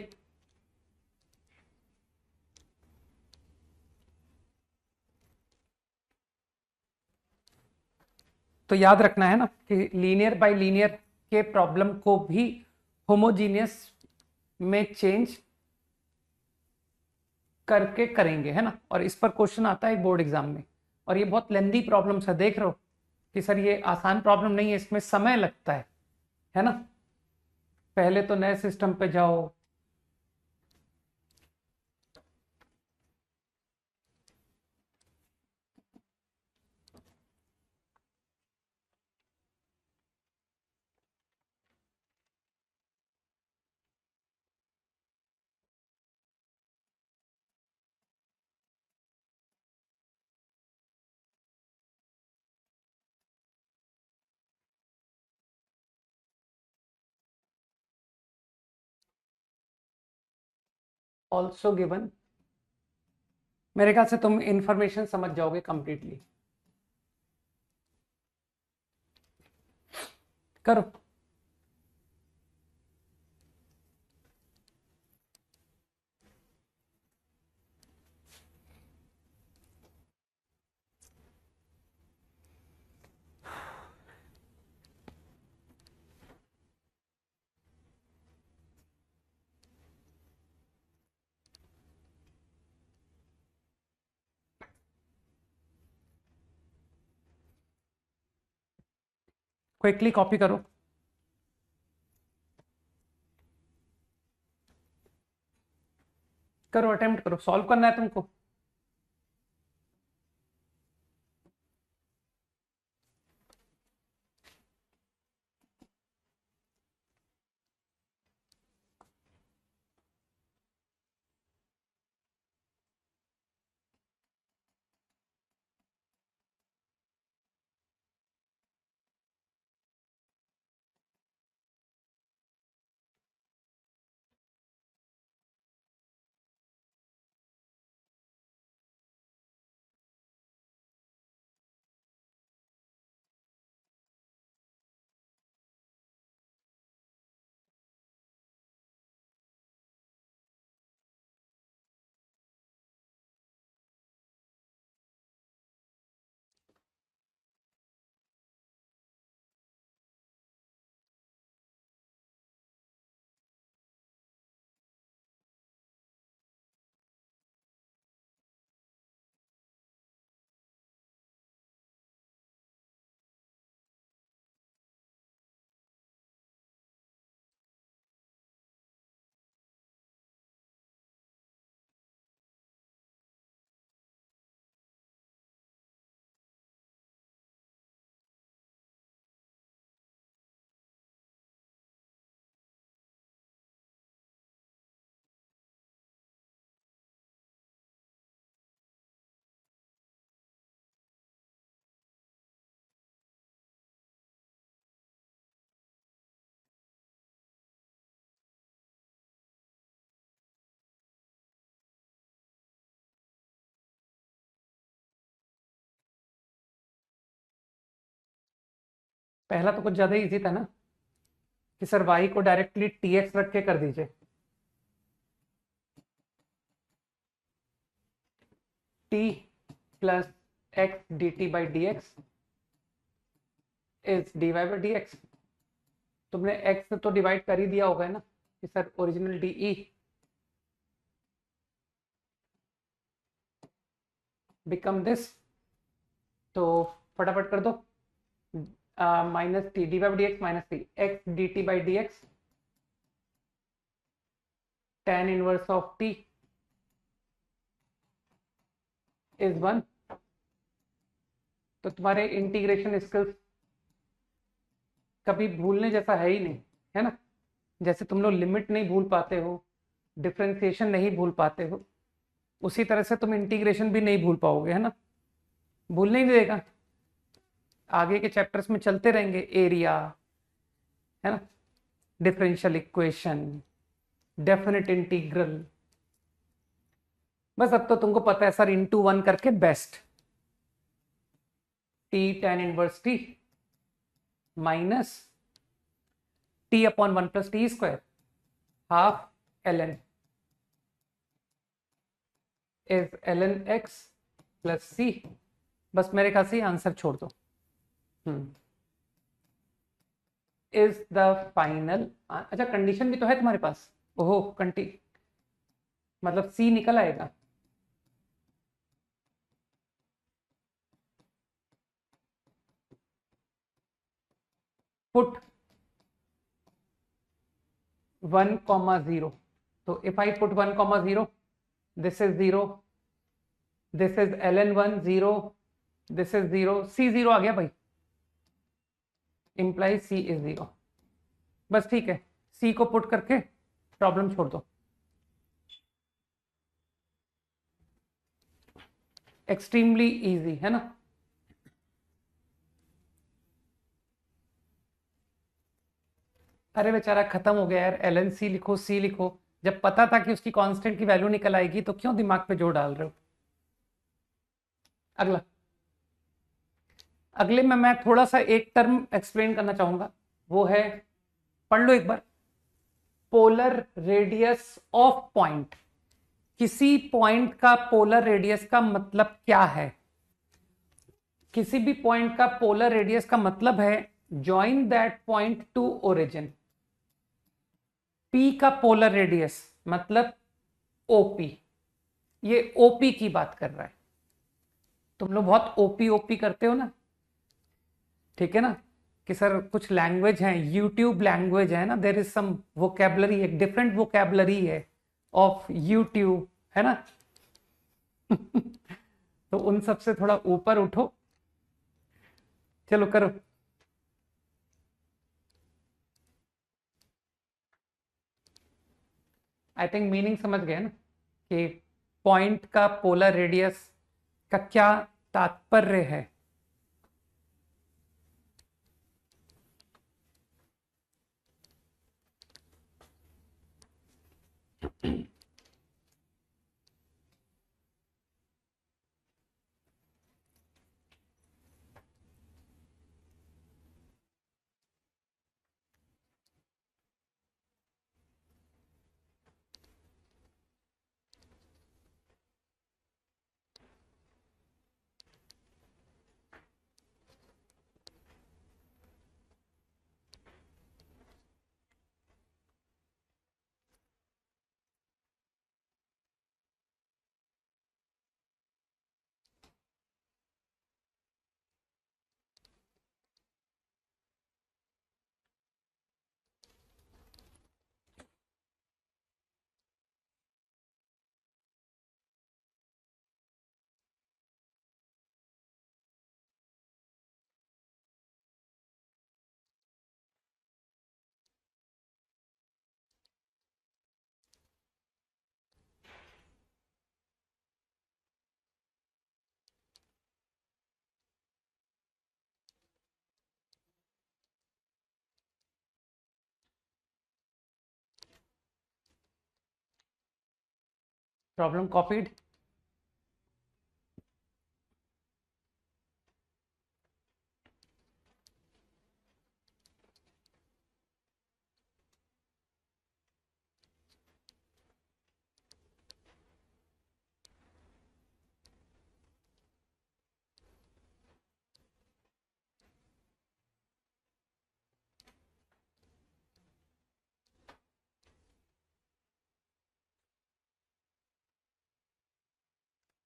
तो याद रखना है ना कि लीनियर बाय लीनियर के प्रॉब्लम को भी होमोजीनियस में चेंज करके करेंगे, है ना। और इस पर क्वेश्चन आता है बोर्ड एग्जाम में, और ये बहुत लेंदी प्रॉब्लम है, देख रहे हो कि सर ये आसान प्रॉब्लम नहीं है, इसमें समय लगता है ना। पहले तो नए सिस्टम पे जाओ, ऑल्सो गिवन, मेरे ख्याल से तुम इंफॉर्मेशन समझ जाओगे कंप्लीटली, करो। क्विकली कॉपी करो, करो, अटेम्प्ट करो, सॉल्व करना है तुमको। पहला तो कुछ ज्यादा इजी था ना कि सर y को डायरेक्टली tx रख के कर दीजिए। t plus x dt by D X is D Y by D X. तुमने x से तो डिवाइड कर ही दिया होगा ना कि sir original D E become this. तो फटाफट कर दो, minus T D by D x minus T x D t by D x tan inverse of T is 1। तो तुम्हारे इंटीग्रेशन स्किल्स कभी भूलने जैसा है ही नहीं, है ना। जैसे तुम लोग लिमिट नहीं भूल पाते हो, डिफ्रेंसिएशन नहीं भूल पाते हो, उसी तरह से तुम इंटीग्रेशन भी नहीं भूल पाओगे, है ना। भूलने ही नहीं देगा। आगे के चैप्टर्स में चलते रहेंगे, एरिया, है ना, डिफरेंशियल इक्वेशन, डेफिनेट इंटीग्रल। बस अब तो तुमको पता है सर इंटू 1 करके best. T tan inverse t minus t upon 1 plus t square half ln is ln x plus c. बस मेरे ख्याल से आंसर छोड़ दो। Is the final. अच्छा कंडीशन भी तो है तुम्हारे पास। ओहो मतलब सी निकल आएगा। पुट 1,0। तो if I put 1,0, this is 0, this is ln 1 0, this is 0, सी 0 आ गया भाई, इंप्लाई सी इज 0। बस ठीक है, सी को पुट करके प्रॉब्लम छोड़ दो। एक्सट्रीमली इजी है ना। अरे बेचारा खत्म हो गया यार, एल सी लिखो, सी लिखो। जब पता था कि उसकी कांस्टेंट की वैल्यू निकल आएगी तो क्यों दिमाग पे जोर डाल रहे हो। अगला, अगले में मैं थोड़ा सा एक टर्म एक्सप्लेन करना चाहूंगा, वो है, पढ़ लो एक बार, पोलर रेडियस ऑफ पॉइंट। किसी पॉइंट का पोलर रेडियस का मतलब क्या है। किसी भी पॉइंट का पोलर रेडियस का मतलब है join that point two origin. P का पोलर रेडियस मतलब ओपी। ये ओपी की बात कर रहा है। तुम लोग बहुत ओपी ओपी करते हो ना, ठीक है ना, कि सर कुछ लैंग्वेज है, यूट्यूब लैंग्वेज है ना, देर इज सम वोकेबलरी, एक डिफरेंट वोकेबलरी है ऑफ यूट्यूब, है ना। तो उन सब से थोड़ा ऊपर उठो। चलो करो। आई थिंक मीनिंग समझ गए ना कि पॉइंट का पोलर रेडियस का क्या तात्पर्य है। Problem copied.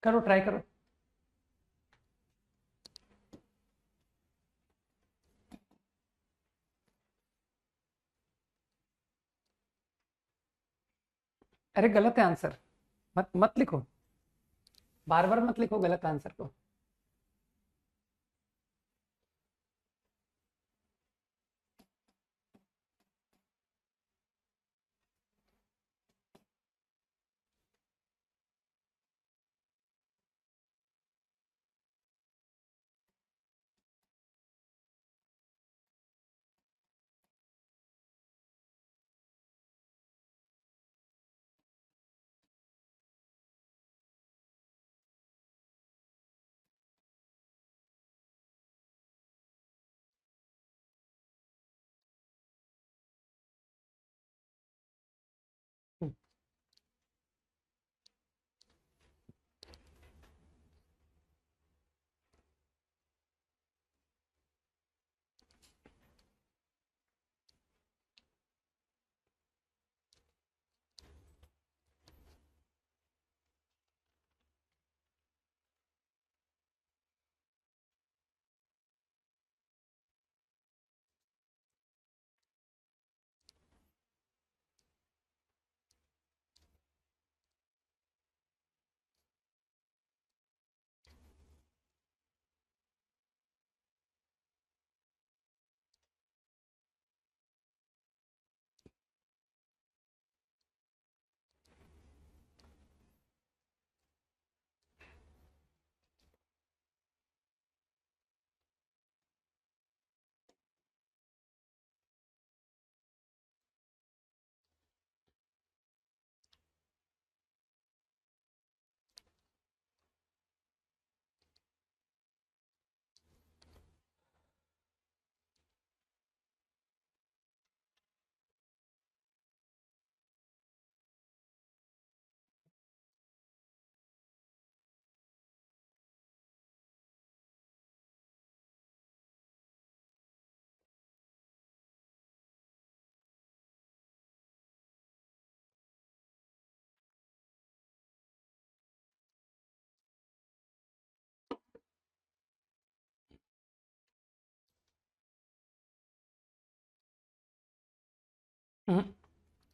करो, ट्राई करो। अरे गलत है आंसर, मत मत लिखो, बार बार मत लिखो गलत आंसर को।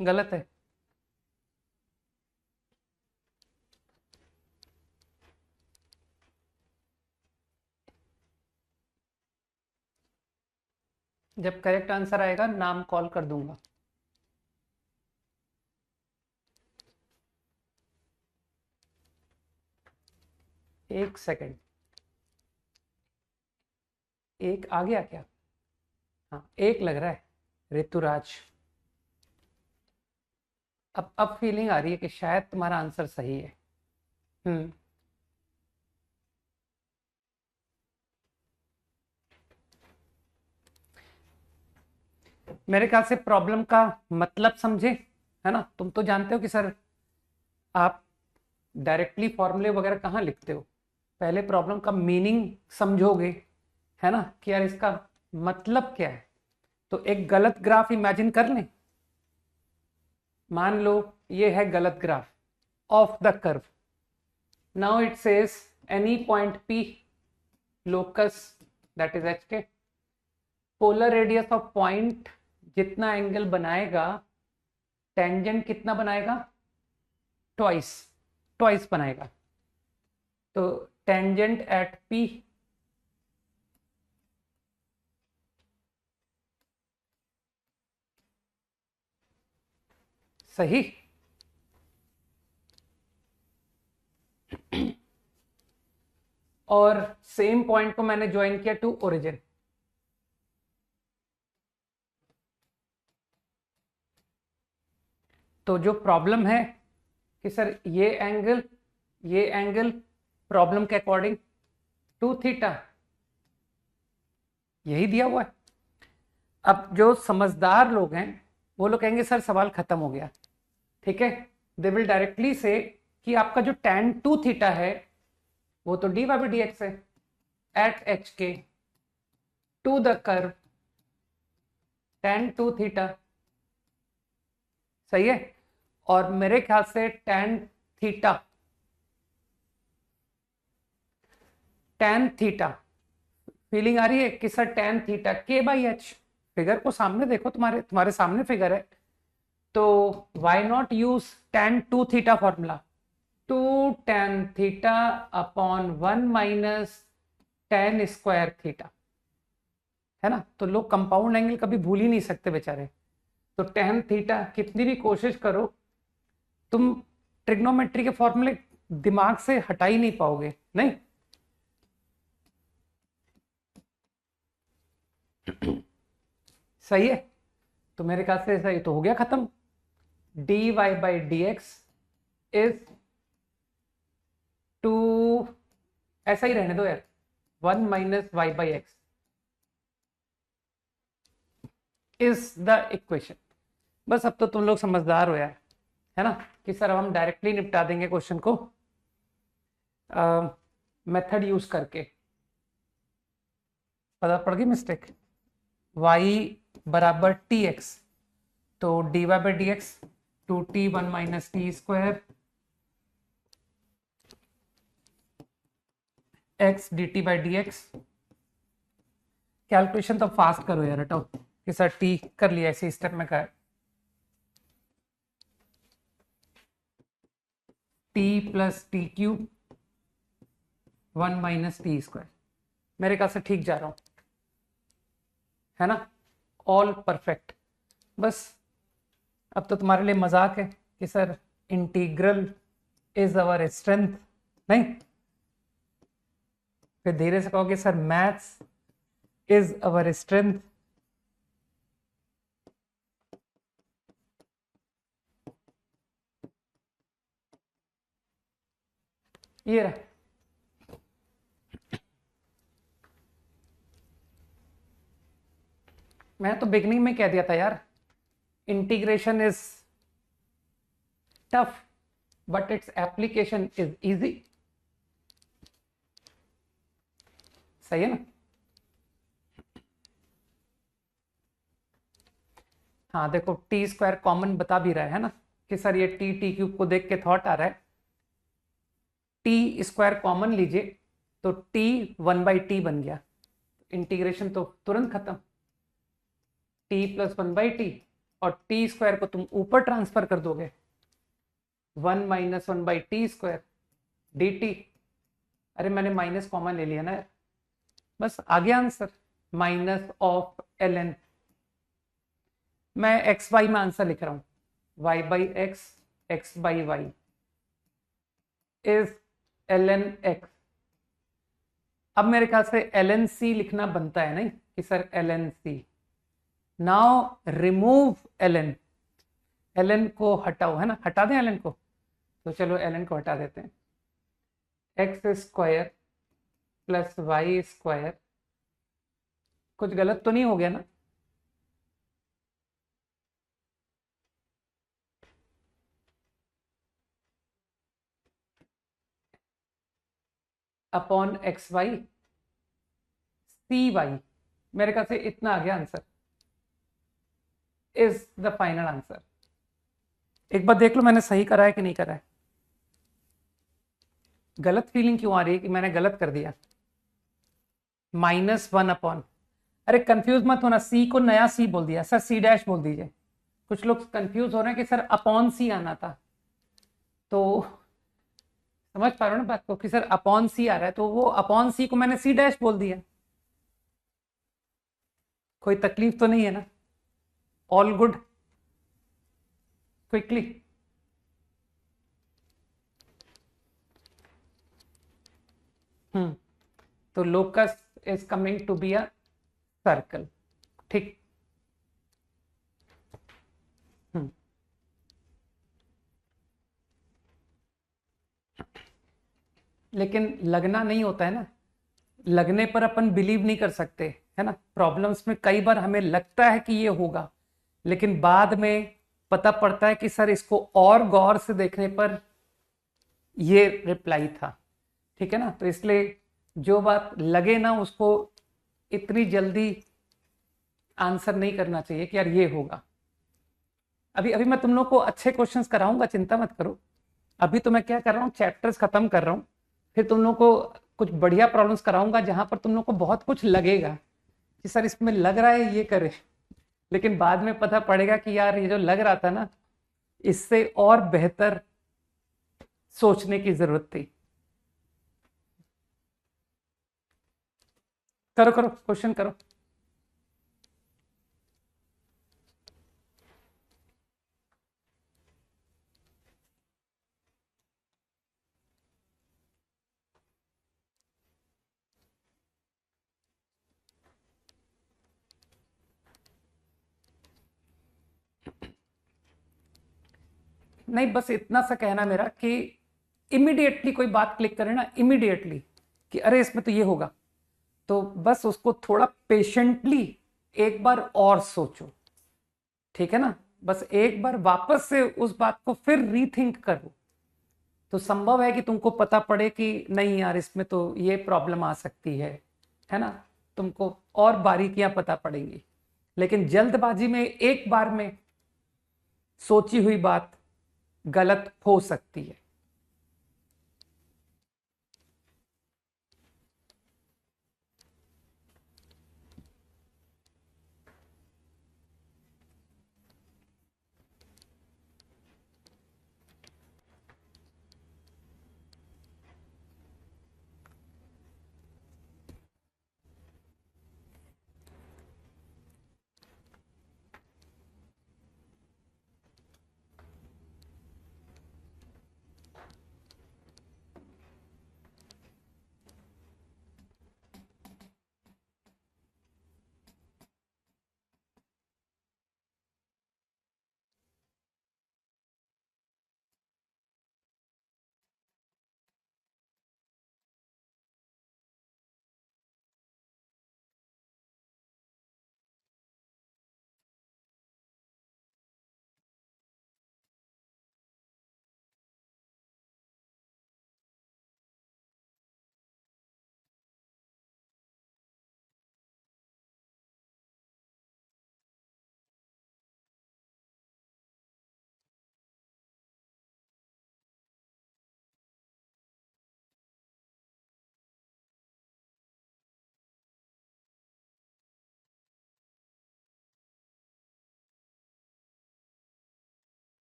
गलत है। जब करेक्ट आंसर आएगा नाम कॉल कर दूंगा। एक सेकंड, एक आ गया क्या? हाँ एक लग रहा है, ऋतुराज। अब फीलिंग आ रही है कि शायद तुम्हारा आंसर सही है। हम्म। मेरे ख्याल से प्रॉब्लम का मतलब समझे, है ना? तुम तो जानते हो कि सर आप डायरेक्टली फॉर्मूले वगैरह कहाँ लिखते हो, पहले प्रॉब्लम का मीनिंग समझोगे, है ना, कि यार इसका मतलब क्या है। तो एक गलत ग्राफ इमेजिन कर लें, मान लो ये है गलत graph of the curve. Now it says any point P locus that is HK, polar radius of point जितना एंगल बनाएगा, टेंजेंट कितना बनाएगा? ट्वाइस, ट्वाइस बनाएगा। तो टेंजेंट एट P सही। और सेम पॉइंट को मैंने ज्वाइन किया टू ओरिजिन। तो जो प्रॉब्लम है कि सर ये एंगल प्रॉब्लम के अकॉर्डिंग 2θ, यही दिया हुआ है। अब जो समझदार लोग हैं वो लोग कहेंगे सर सवाल खत्म हो गया, ठीक है। दे विल डायरेक्टली से कि आपका जो tan 2θ है वो तो dy/dx है at HK to the curve tan 2θ, सही है। और मेरे ख्याल से tan θ tan थीटा, फीलिंग आ रही है कि sir tan theta k/h, figure को सामने देखो, तुम्हारे सामने फिगर है, तो why not use tan 2 theta formula, 2 tan theta upon 1 minus tan square theta, है ना। तो लोग कंपाउंड एंगल कभी भूल ही नहीं सकते बेचारे। तो tan थीटा कितनी भी कोशिश करो तुम ट्रिग्नोमेट्री के फॉर्मूले दिमाग से हटा ही नहीं पाओगे, नहीं। सही है, तो मेरे ख्याल से सही तो हो गया खत्म। dy by D X is 2, ऐसा ही रहने दो यार, 1 minus Y by X is the equation. बस अब तो तुम लोग समझदार हो यार, है ना, कि सर अब हम डायरेक्टली निपटा देंगे क्वेश्चन को मेथड यूज करके। पता पड़ गई मिस्टेक, y बराबर टी एक्स, तो dy by D x 2t 1 minus T square x dt by D x. Calculation तो फास्ट करो यार, हटाओ कि सर t कर लिया, ऐसे स्टेप में का t plus T cube 1 minus T square. मेरे ख्याल से ठीक जा रहा हूं, है ना, ऑल परफेक्ट। बस अब तो तुम्हारे लिए मजाक है कि sir integral is our strength, नहीं, फिर धीरे से कहोगे sir maths is our strength. ये रहा, मैं तो बिगनिंग में कह दिया था यार, integration is tough but its application is easy. सही है ना। हाँ देखो, टी स्क्वायर कॉमन बता भी रहा है ना, कि सर ये टी क्यूब को देख के थॉट आ रहा है, टी स्क्वायर कॉमन लीजिए तो टी 1 बाई टी बन गया, इंटीग्रेशन तो तुरंत खत्म, टी प्लस 1 बाई टी, और टी स्क्वायर को तुम ऊपर ट्रांसफर कर दोगे, 1 minus 1 by T square D T. अरे मैंने माइनस कॉमन ले लिया ना यार, बस आ गया answer, minus of L N. मैं एक्स वाई में आंसर लिख रहा हूं, Y by x, X by Y is L N X. अब मेरे ख्याल से एल एन सी लिखना बनता है, नहीं कि sir l n c. Now remove l n, l n को हटाओ, है ना, हटा दें एल एन को, तो चलो एल एन को हटा देते हैं। X square plus y square, कुछ गलत तो नहीं हो गया ना। Upon x y c y, मेरे ख्याल से इतना आ गया answer, is the final answer. एक बार देख लो मैंने सही करा है कि नहीं करा है। गलत फीलिंग क्यों आ रही है कि मैंने गलत कर दिया? -1 अपॉन, अरे कंफ्यूज मत होना, सी को नया सी बोल दिया सर, सी डैश बोल दीजिए। कुछ लोग कंफ्यूज हो रहे हैं कि सर अपॉन सी आना था, तो समझ पा रहे हो ना बात को, कि सर अपॉन सी आ रहा है, तो वो अपॉन सी को मैंने सी डैश बोल दिया। कोई तकलीफ तो नहीं है ना? All good? क्विकली तो locus is coming to be a circle, ठीक। लेकिन लगना नहीं होता है ना, लगने पर अपन बिलीव नहीं कर सकते, है ना। प्रॉब्लम्स में कई बार हमें लगता है कि ये होगा, लेकिन बाद में पता पड़ता है कि सर इसको और गौर से देखने पर ये रिप्लाई था, ठीक है ना। तो इसलिए जो बात लगे ना, उसको इतनी जल्दी आंसर नहीं करना चाहिए कि यार ये होगा। अभी अभी मैं तुम लोग को अच्छे क्वेश्चंस कराऊंगा, चिंता मत करो। अभी तो मैं क्या कर रहा हूँ, चैप्टर्स खत्म कर रहा हूँ, फिर तुम लोग को कुछ बढ़िया प्रॉब्लम्स कराऊंगा जहां पर तुम लोग को बहुत कुछ लगेगा कि सर इसमें लग रहा है ये करे, लेकिन बाद में पता पड़ेगा कि यार ये जो लग रहा था ना, इससे और बेहतर सोचने की जरूरत थी। करो करो क्वेश्चन करो। नहीं, बस इतना सा कहना मेरा कि इमिडिएटली कोई बात क्लिक करे ना, इमिडिएटली कि अरे इसमें तो ये होगा, तो बस उसको थोड़ा पेशेंटली एक बार और सोचो, ठीक है ना। बस एक बार वापस से उस बात को फिर रीथिंक करो, तो संभव है कि तुमको पता पड़े कि नहीं यार इसमें तो ये प्रॉब्लम आ सकती है ना। तुमको और बारीकियां पता पड़ेंगी, लेकिन जल्दबाजी में एक बार में सोची हुई बात गलत हो सकती है।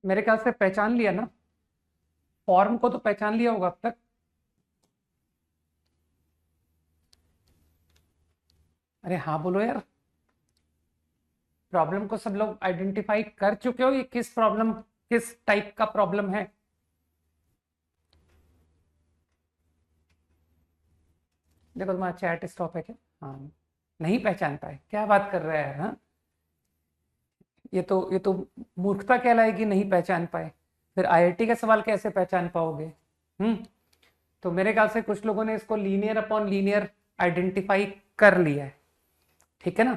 मेरे ख्याल से पहचान लिया ना, फॉर्म को तो पहचान लिया होगा अब तक। अरे हाँ बोलो यार, प्रॉब्लम को सब लोग आइडेंटिफाई कर चुके हो? ये किस प्रॉब्लम, किस टाइप का प्रॉब्लम है? देखो तुम्हारा चैट स्टॉप है क्या? हाँ, नहीं पहचान पाए, क्या बात कर रहा है? हाँ, ये तो मूर्खता कहलाएगी, नहीं पहचान पाए। फिर आईआईटी का सवाल कैसे पहचान पाओगे? तो मेरे ख्याल से कुछ लोगों ने इसको लीनियर अपॉन लीनियर आइडेंटिफाई कर लिया है, ठीक है ना?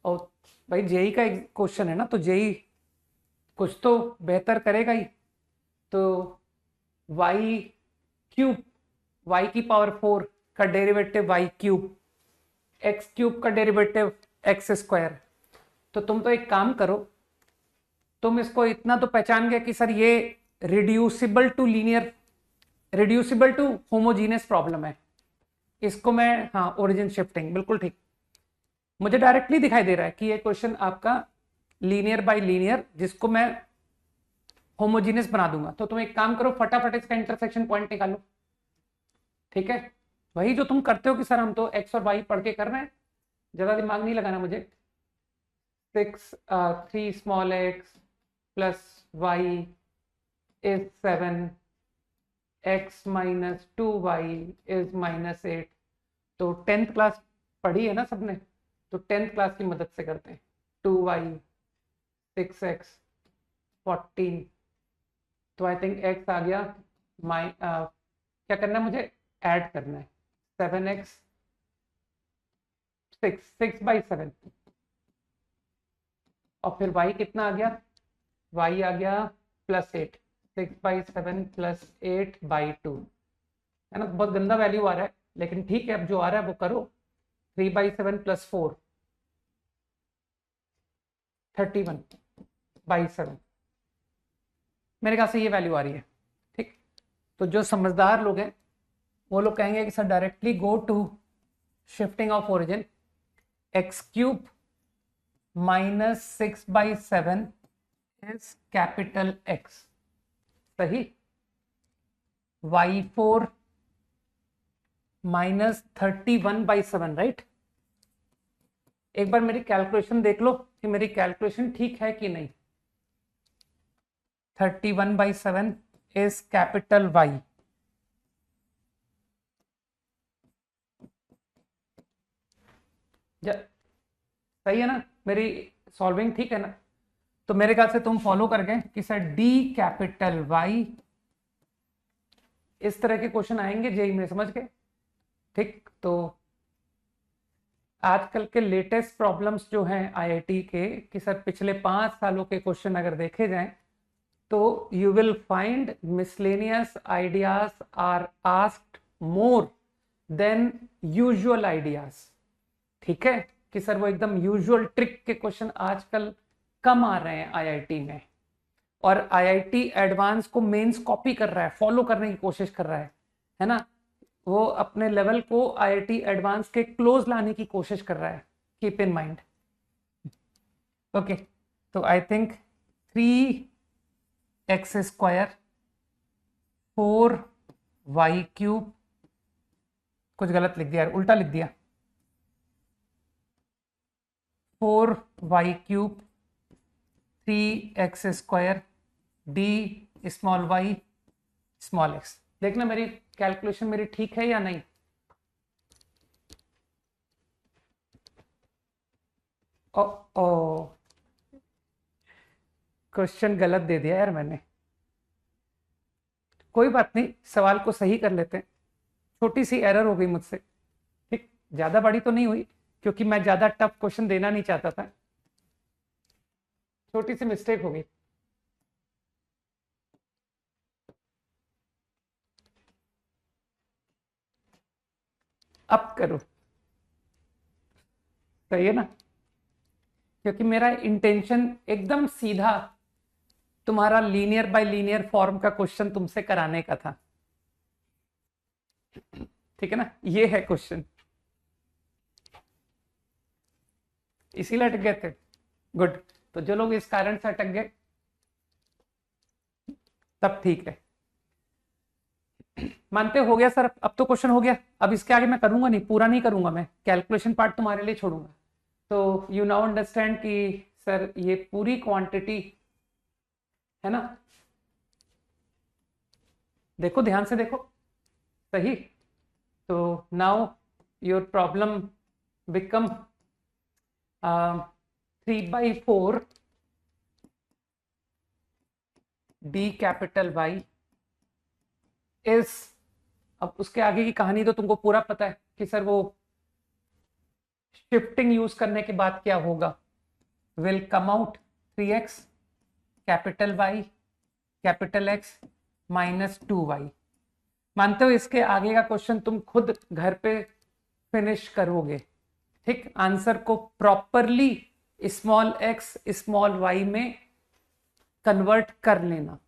और भाई जेई का क्वेश्चन है ना, तो जेई कुछ तो बेहतर करेगा ही। तो वाई क्यूब, वाई की पावर 4 का derivative y cube, x cube का डेरिवेटिव एक्स स्क्वायर। तो तुम तो एक काम करो, तुम इसको इतना तो पहचान गए कि सर ये reducible to linear, reducible to homogeneous problem है। इसको मैं, हाँ, ओरिजिन शिफ्टिंग, बिल्कुल ठीक। मुझे डायरेक्टली दिखाई दे रहा है कि ये क्वेश्चन आपका लीनियर बाय लीनियर, जिसको मैं होमोजीनियस बना दूंगा। तो तुम एक काम करो, फटाफट इसका इंटरसेक्शन पॉइंट निकालो, ठीक है? वही जो तुम करते हो कि सर हम तो एक्स और वाई पढ़ के कर रहे हैं, ज्यादा दिमाग नहीं लगाना मुझे। 3 small x plus y is 7, x minus 2y is -8। तो 10th क्लास पढ़ी है ना सबने? तो 10th क्लास की मदद से करते हैं। 2y 6x 14। तो आई थिंक x आ गया, क्या करना है मुझे? ऐड करना है। 7x 6/7, और फिर y कितना आ गया? y आ गया +8, 6/7 +8/2, है ना? बहुत गंदा वैल्यू आ रहा है, लेकिन ठीक है, अब जो आ रहा है वो करो। 3/7 + 4 31/7, मेरे ख्याल से ये वैल्यू आ रही है, ठीक। तो जो समझदार लोग हैं वो लोग कहेंगे कि sir directly go to shifting of origin, x³ -6/7 is capital X, सही। y4 -31/7, right? एक बार मेरी कैलकुलेशन देख लो कि मेरी कैलकुलेशन ठीक है कि नहीं। 31/7 इज कैपिटल Y। सही है ना? मेरी सॉल्विंग ठीक है ना? तो मेरे ख्याल से तुम फॉलो कर गए कि सर D कैपिटल Y, इस तरह के क्वेश्चन आएंगे जेई में, समझ गए? ठीक। तो आजकल के लेटेस्ट प्रॉब्लम्स जो हैं आईआईटी के, कि सर पिछले 5 सालों के क्वेश्चन अगर देखे जाएं, तो you will find miscellaneous ideas are asked more than usual ideas, ठीक है? कि सर वो एकदम यूजुअल ट्रिक के क्वेश्चन आजकल कम आ रहे हैं आईआईटी में, और आईआईटी एडवांस को मेंस कॉपी कर रहा है, फॉलो करने की कोशिश कर रहा है ना? वो अपने लेवल को आईआईटी एडवांस के क्लोज लाने की कोशिश कर रहा है, कीप इन माइंड। ओके, तो आई थिंक 3x² 4y³ कुछ गलत लिख दिया यार, उल्टा लिख दिया। 4y³ 3x² d small y small x। देखना मेरी कैलकुलेशन मेरी ठीक है या नहीं। ओ ओ, क्वेश्चन गलत दे दिया यार मैंने। कोई बात नहीं, सवाल को सही कर लेते हैं। छोटी सी एरर हो गई मुझसे, ठीक, ज्यादा बड़ी तो नहीं हुई, क्योंकि मैं ज्यादा टफ क्वेश्चन देना नहीं चाहता था। छोटी सी मिस्टेक हो गई। अब करो, सही है ना? क्योंकि मेरा इंटेंशन एकदम सीधा तुम्हारा लीनियर बाय लीनियर फॉर्म का क्वेश्चन तुमसे कराने का था, ठीक है ना? ये है क्वेश्चन, इसीलिए अटक गए थे। गुड। तो जो लोग इस कारण से अटक गए, तब ठीक है। मानते हो गया सर? अब तो क्वेश्चन हो गया, अब इसके आगे मैं करूंगा नहीं, पूरा नहीं करूंगा, मैं कैलकुलेशन पार्ट तुम्हारे लिए छोड़ूंगा। तो यू नाउ अंडरस्टैंड कि सर ये पूरी क्वांटिटी है ना, देखो ध्यान से देखो, सही। तो now your problem become 3/4 d capital Y is, अब उसके आगे की कहानी तो तुमको पूरा पता है कि सर वो शिफ्टिंग यूज करने के बाद क्या होगा, will come out 3x capital Y capital X minus 2y। मानते हो इसके आगे का क्वेश्चन तुम खुद घर पे फिनिश करोगे, ठीक? आंसर को properly small x small y में कन्वर्ट कर लेना।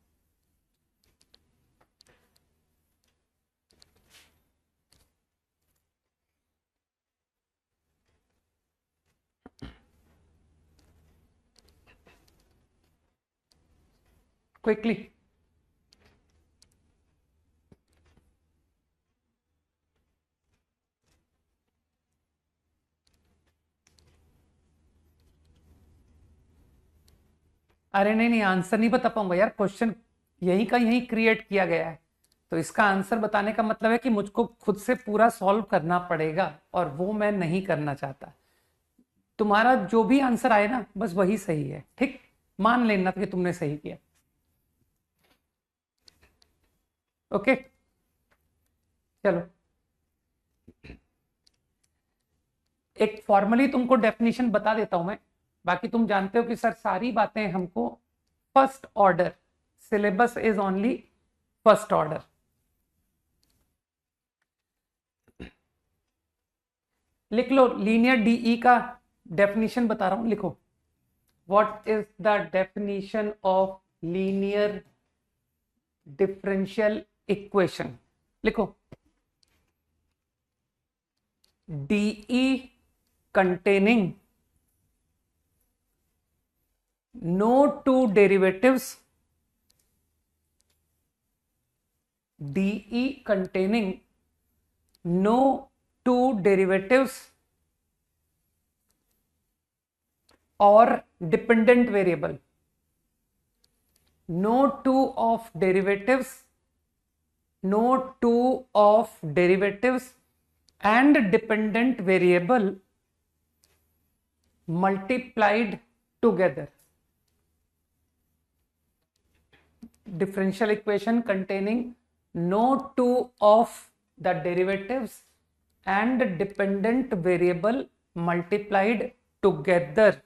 क्विकली, अरे नहीं नहीं, आंसर नहीं बता पाऊंगा यार, क्वेश्चन यहीं का यहीं क्रिएट किया गया है, तो इसका आंसर बताने का मतलब है कि मुझको खुद से पूरा सॉल्व करना पड़ेगा, और वो मैं नहीं करना चाहता। तुम्हारा जो भी आंसर आए ना, बस वही सही है, ठीक? मान लेना कि तुमने सही किया। ओके, चलो एक फॉर्मली तुमको डेफिनेशन बता देता हूं मैं, बाकी तुम जानते हो कि सर सारी बातें हमको first order, syllabus is only first order. लिख लो, लीनियर डीई का डेफिनेशन बता रहा हूं, लिखो। What is the definition of linear differential equation? लिखो, DE containing no two derivatives, DE containing no two derivatives or dependent variable, no two of derivatives, no two of derivatives and dependent variable multiplied together. Differential equation containing no two of the derivatives and dependent variable multiplied together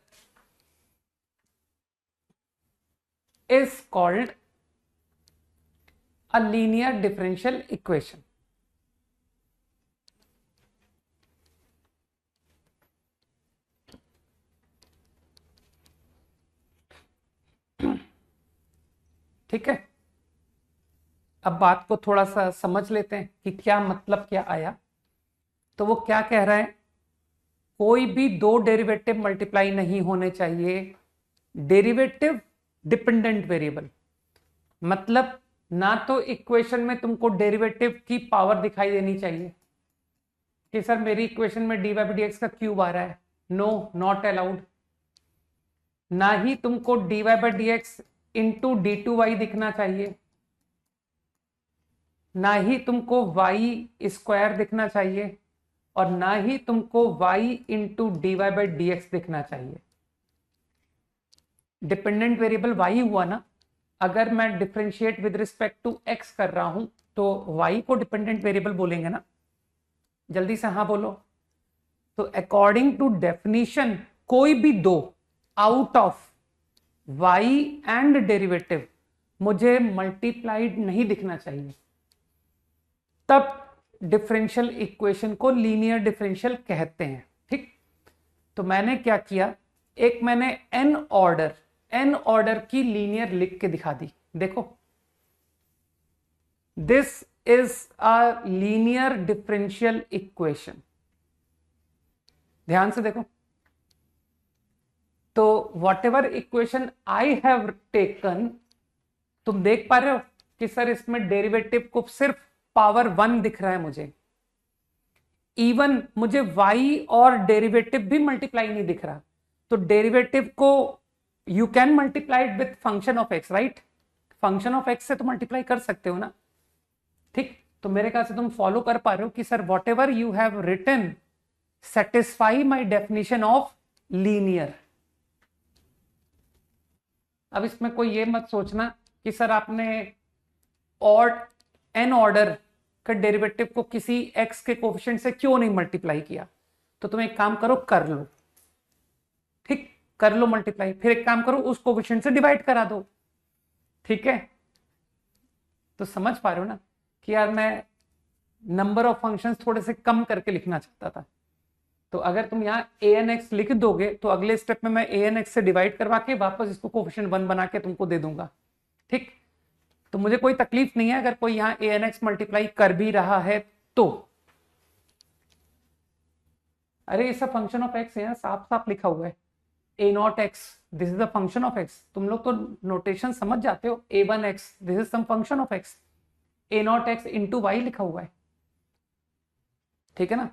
is called a linear differential equation. ठीक है, अब बात को थोड़ा सा समझ लेते हैं कि क्या मतलब क्या आया। तो वो क्या कह रहा है, कोई भी दो डेरिवेटिव मल्टीप्लाई नहीं होने चाहिए, डेरिवेटिव डिपेंडेंट वेरिएबल, मतलब ना तो इक्वेशन में तुमको डेरिवेटिव की पावर दिखाई देनी चाहिए कि सर मेरी इक्वेशन में dy by dx का क्यूब आ रहा है, नो, नॉट अलाउड। ना ही तुमको dy by dx into d2y दिखना चाहिए, ना ही तुमको y स्क्वायर दिखना चाहिए, और ना ही तुमको y into dy by dx दिखना चाहिए। डिपेंडेंट वेरिएबल y हुआ ना, अगर मैं differentiate with respect to x कर रहा हूं तो y को डिपेंडेंट वेरिएबल बोलेंगे ना, जल्दी से हाँ बोलो। तो अकॉर्डिंग टू डेफिनेशन कोई भी दो out of y and derivative मुझे मल्टीप्लाइड नहीं दिखना चाहिए, तब डिफरेंशियल इक्वेशन को लीनियर डिफरेंशियल कहते हैं, ठीक? तो मैंने क्या किया, एक मैंने n ऑर्डर की लीनियर लिख के दिखा दी। देखो, this is a linear differential equation, ध्यान से देखो। तो what ever equation I have taken, तुम देख पा रहे हो कि सर इसमें डेरिवेटिव को सिर्फ पावर 1 दिख रहा है मुझे, इवन मुझे y और डेरिवेटिव भी मल्टीप्लाई नहीं दिख रहा, तो डेरिवेटिव को you can multiply it with function of x, right? Function of x से तो मल्टीप्लाई कर सकते हो ना, ठीक? तो मेरे ख्याल से तुम फॉलो कर पा रहे हो कि sir whatever you have written satisfy my definition of linear. अब इसमें कोई ये मत सोचना कि सर आपने और एन ऑर्डर का डेरिवेटिव को किसी x के कोफिशिएंट से क्यों नहीं मल्टीप्लाई किया। तो तुम एक काम करो, कर लो, ठीक, कर लो मल्टीप्लाई, फिर एक काम करो उस कोफिशिएंट से डिवाइड करा दो, ठीक है? तो समझ पा रहे हो ना कि यार मैं नंबर ऑफ फंक्शंस थोड़े से कम करके लिखना चाहता था। तो अगर तुम यहाँ an(x) लिख दोगे तो अगले स्टेप में मैं an(x) से डिवाइड करवा के वापस इसको कोफिशिएंट 1 बना के तुमको दे दूंगा, ठीक? तो मुझे कोई तकलीफ नहीं है अगर कोई यहाँ an(x) मल्टीप्लाई कर भी रहा है तो। अरे ये सब फंक्शन ऑफ x है, साफ साफ लिखा हुआ है a0x, this is the function of x। तुम लोग तो नोटेशन समझ जाते हो, a1x, this is some function of x, a0x into y लिखा हुआ है, ठीक है ना?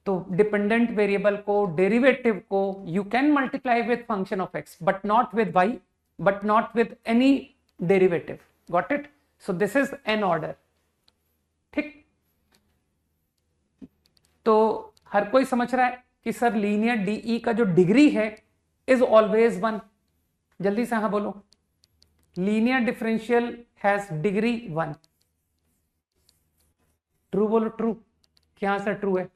तो डिपेंडेंट वेरिएबल को, डेरिवेटिव को you can multiply with function of x but not with y, but not with any derivative, got it? So this is an order, ठीक? तो हर कोई समझ रहा है कि सर लीनियर डीई का जो डिग्री है इज ऑलवेज 1। जल्दी से हाँ बोलो, linear differential has degree 1। True बोलो, ट्रू। क्या सर ट्रू है?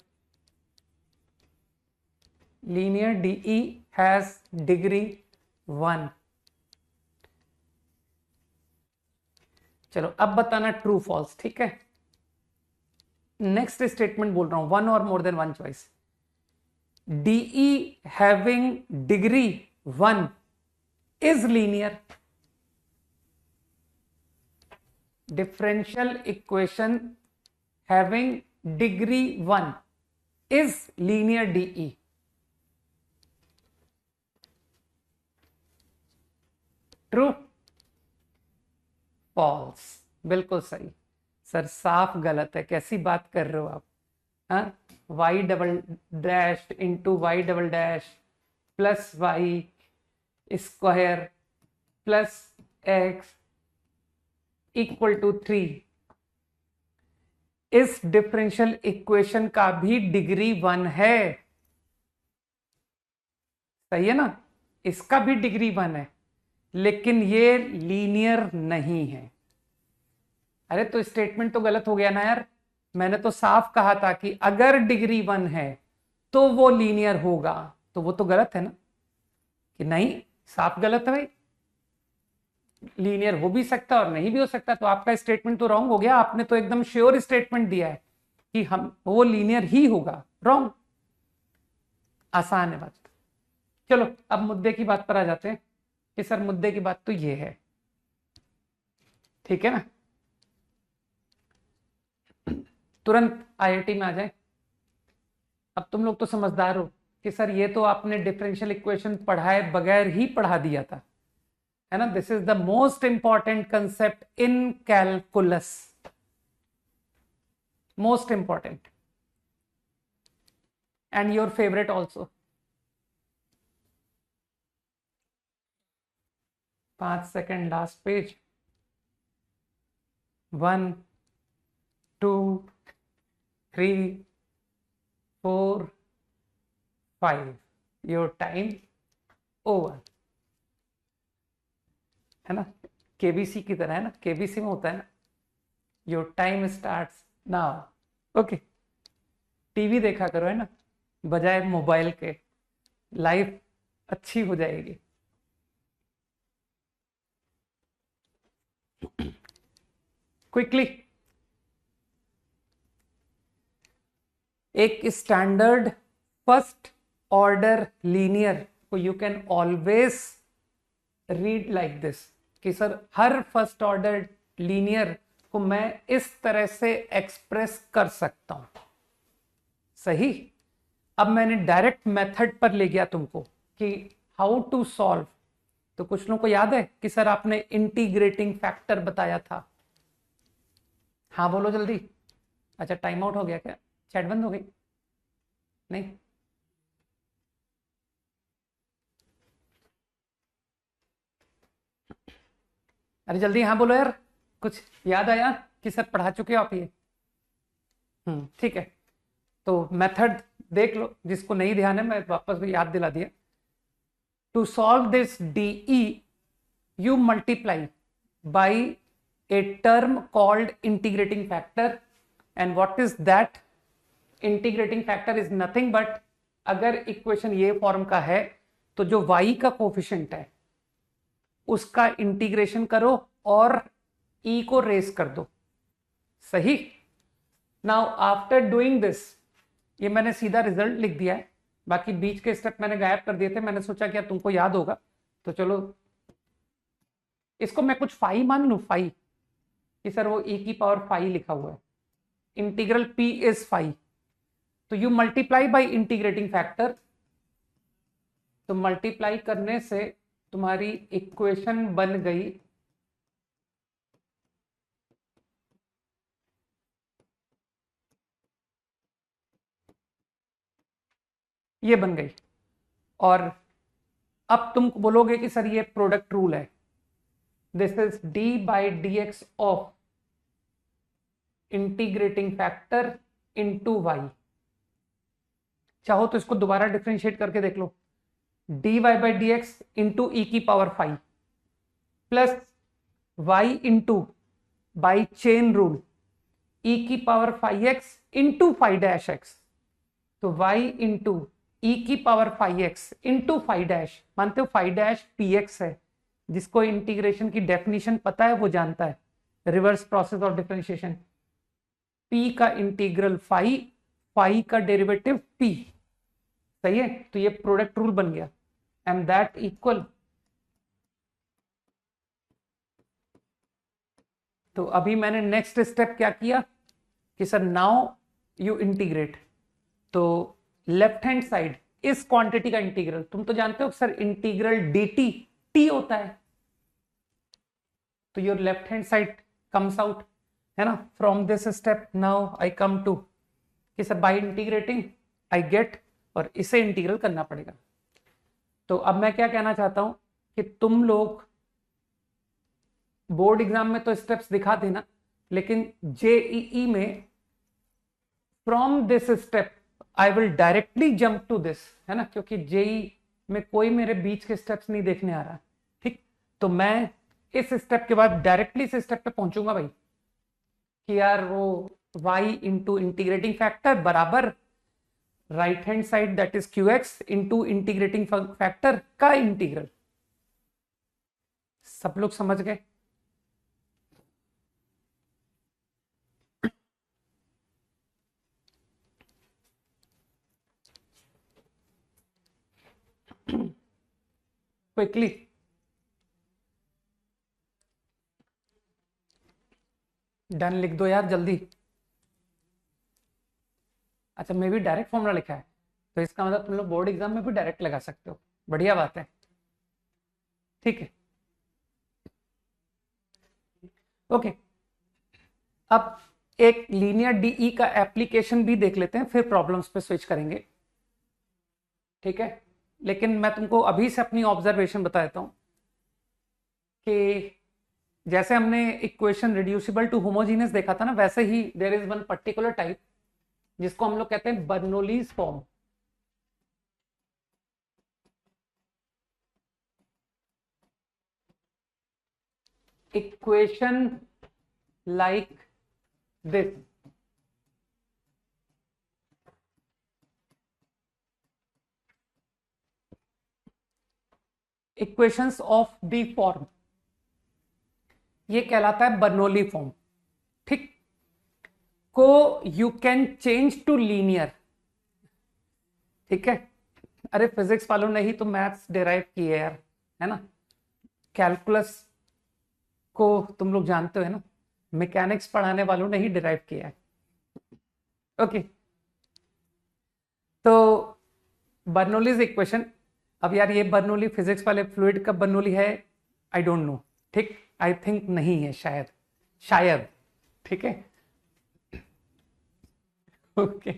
Linear DE has degree 1। चलो अब बताना ट्रू फॉल्स, ठीक है? नेक्स्ट स्टेटमेंट बोल रहा हूं, वन और more than one choice. DE having degree 1 is linear. Differential equation having degree 1 is linear DE. True, false, बिल्कुल सही। सर साफ गलत है, कैसी बात कर रहे हो आप? हाँ, y double dash into y double dash plus y square plus x equal to 3 इस डिफरेंशियल इक्वेशन का भी डिग्री 1 है। सही है ना? इसका भी डिग्री 1 है, लेकिन ये लीनियर नहीं है। अरे तो स्टेटमेंट तो गलत हो गया ना यार। मैंने तो साफ कहा था कि अगर डिग्री 1 है तो वो लीनियर होगा, तो वो तो गलत है ना कि नहीं? साफ गलत है भाई, लीनियर हो भी सकता और नहीं भी हो सकता। तो आपका स्टेटमेंट तो रॉन्ग हो गया। आपने तो एकदम श्योर स्टेटमेंट दिया है कि हम वो लीनियर ही होगा, रॉन्ग। आसान है बात। चलो अब मुद्दे की बात पर आ जाते हैं कि सर मुद्दे की बात तो ये है, ठीक है ना? तुरंत आईआईटी में आ जाए। अब तुम लोग तो समझदार हो कि सर ये तो आपने डिफरेंशियल इक्वेशन पढ़ाए बगैर ही पढ़ा दिया था, है ना? This is the most important concept in calculus, most important and your favourite also. 5 second, last page. 1 2 3 4 5 your time over, है ना? केबीसी की तरह है ना, केबीसी में होता है ना, your time starts now. Okay, TV देखा करो, है ना, बजाय मोबाइल के, लाइफ अच्छी हो जाएगी। क्विकली, एक स्टैंडर्ड फर्स्ट ऑर्डर लीनियर को you can always read like this कि सर हर फर्स्ट ऑर्डर लीनियर को मैं इस तरह से एक्सप्रेस कर सकता हूं। सही। अब मैंने डायरेक्ट मेथड पर ले गया तुमको कि हाउ टू सॉल्व। तो कुछ लोगों को याद है कि सर आपने इंटीग्रेटिंग फैक्टर बताया था? हाँ बोलो जल्दी। अच्छा टाइम आउट हो गया क्या? चैट बंद हो गई? नहीं, अरे जल्दी हाँ बोलो यार, कुछ याद आया कि सर पढ़ा चुके हो आप ये? ठीक है, तो मेथड देख लो, जिसको नहीं ध्यान है मैं वापस भी याद दिला दिया। To solve this DE you multiply by a term called integrating factor, and what is that? integrating factor is nothing but, अगर इक्वेशन ये फॉर्म का है तो जो y का कोफिशिएंट है उसका इंटीग्रेशन करो और e को रेस कर दो, सही। नाउ आफ्टर डूइंग दिस, ये मैंने सीधा रिजल्ट लिख दिया है, बाकी बीच के स्टेप मैंने गायब कर दिए थे, मैंने सोचा कि तुमको याद होगा तो चलो इसको मैं कुछ फाई मान लू, फाई कि सर वो e की पावर फाई लिखा हुआ है, इंटीग्रल p इज फाई, तो you multiply by integrating factor, तो मल्टीप्लाई करने से तुम्हारी इक्वेशन बन गई ये बन गई। और अब तुम बोलोगे कि सर ये प्रोडक्ट रूल है, this is d by D x of integrating factor into y। चाहो तो इसको दोबारा डिफरेंशिएट करके देख लो, dy by D x into e की power five plus y into by chain rule e की power five x into five dash x, तो y इंटू ई की power five x into five dash, मानते हो five dash P x है, जिसको integration की definition पता है वो जानता है, reverse process of differentiation, p का इंटीग्रल फाइव, फाइव का डेरिवेटिव p, सही है, तो ये प्रोडक्ट रूल बन गया, एंड दैट इक्वल, तो अभी मैंने नेक्स्ट स्टेप क्या किया कि सर नाउ यू इंटीग्रेट, तो लेफ्ट हैंड साइड इस क्वांटिटी का इंटीग्रल, तुम तो जानते हो सर इंटीग्रल dt t होता है, तो your left hand side comes out, है ना। From this step now I come to कि sir by integrating I get, और इसे इंटीग्रल करना पड़ेगा। तो अब मैं क्या कहना चाहता हूं कि तुम लोग बोर्ड एग्जाम में तो स्टेप्स दिखा देना, लेकिन जेईई में from this step I will directly jump to this, है ना, क्योंकि जेई में कोई मेरे बीच के स्टेप्स नहीं देखने आ रहा, ठीक। तो मैं इस स्टेप के बाद डायरेक्टली इस स्टेप पे पहुंचूंगा भाई, कि यार वो y इंटू इंटीग्रेटिंग फैक्टर बराबर right hand side that is q x into integrating factor का इंटीग्रल। सब लोग समझ गए? क्विकली, डन लिख दो यार जल्दी। अच्छा मैं भी डायरेक्ट फॉर्मूला लिखा है, तो इसका मतलब तुम लोग बोर्ड एग्जाम में भी डायरेक्ट लगा सकते हो, बढ़िया बात है, ठीक है, ओके। अब एक लीनियर डीई का एप्लीकेशन भी देख लेते हैं, फिर प्रॉब्लम्स पे स्विच करेंगे, ठीक है। लेकिन मैं तुमको अभी से अपनी ऑब्जर्वेशन बता देता हूं कि जैसे हमने इक्वेशन रिड्यूसिबल टू होमोजीनियस देखा था ना, वैसे ही there is one particular type जिसको हम लोग कहते हैं Bernoulli's form. Equation like this, equations of the form, ये कहलाता है बर्नौली फॉर्म, ठीक, को you can change to linear, ठीक है। अरे फिजिक्स वालों ने ही तो मैथ्स डिराइव किए यार, है ना, कैलकुलस को तुम लोग जानते हो, है ना, मैकेनिक्स पढ़ाने वालों ने ही डिराइव किया है, ओके। तो बर्नौलीज इक्वेशन, अब यार ये बर्नौली फिजिक्स वाले फ्लूइड का बर्नौली है, आई डोंट नो, ठीक, आई थिंक नहीं है, शायद, शायद, ठीक है। ओके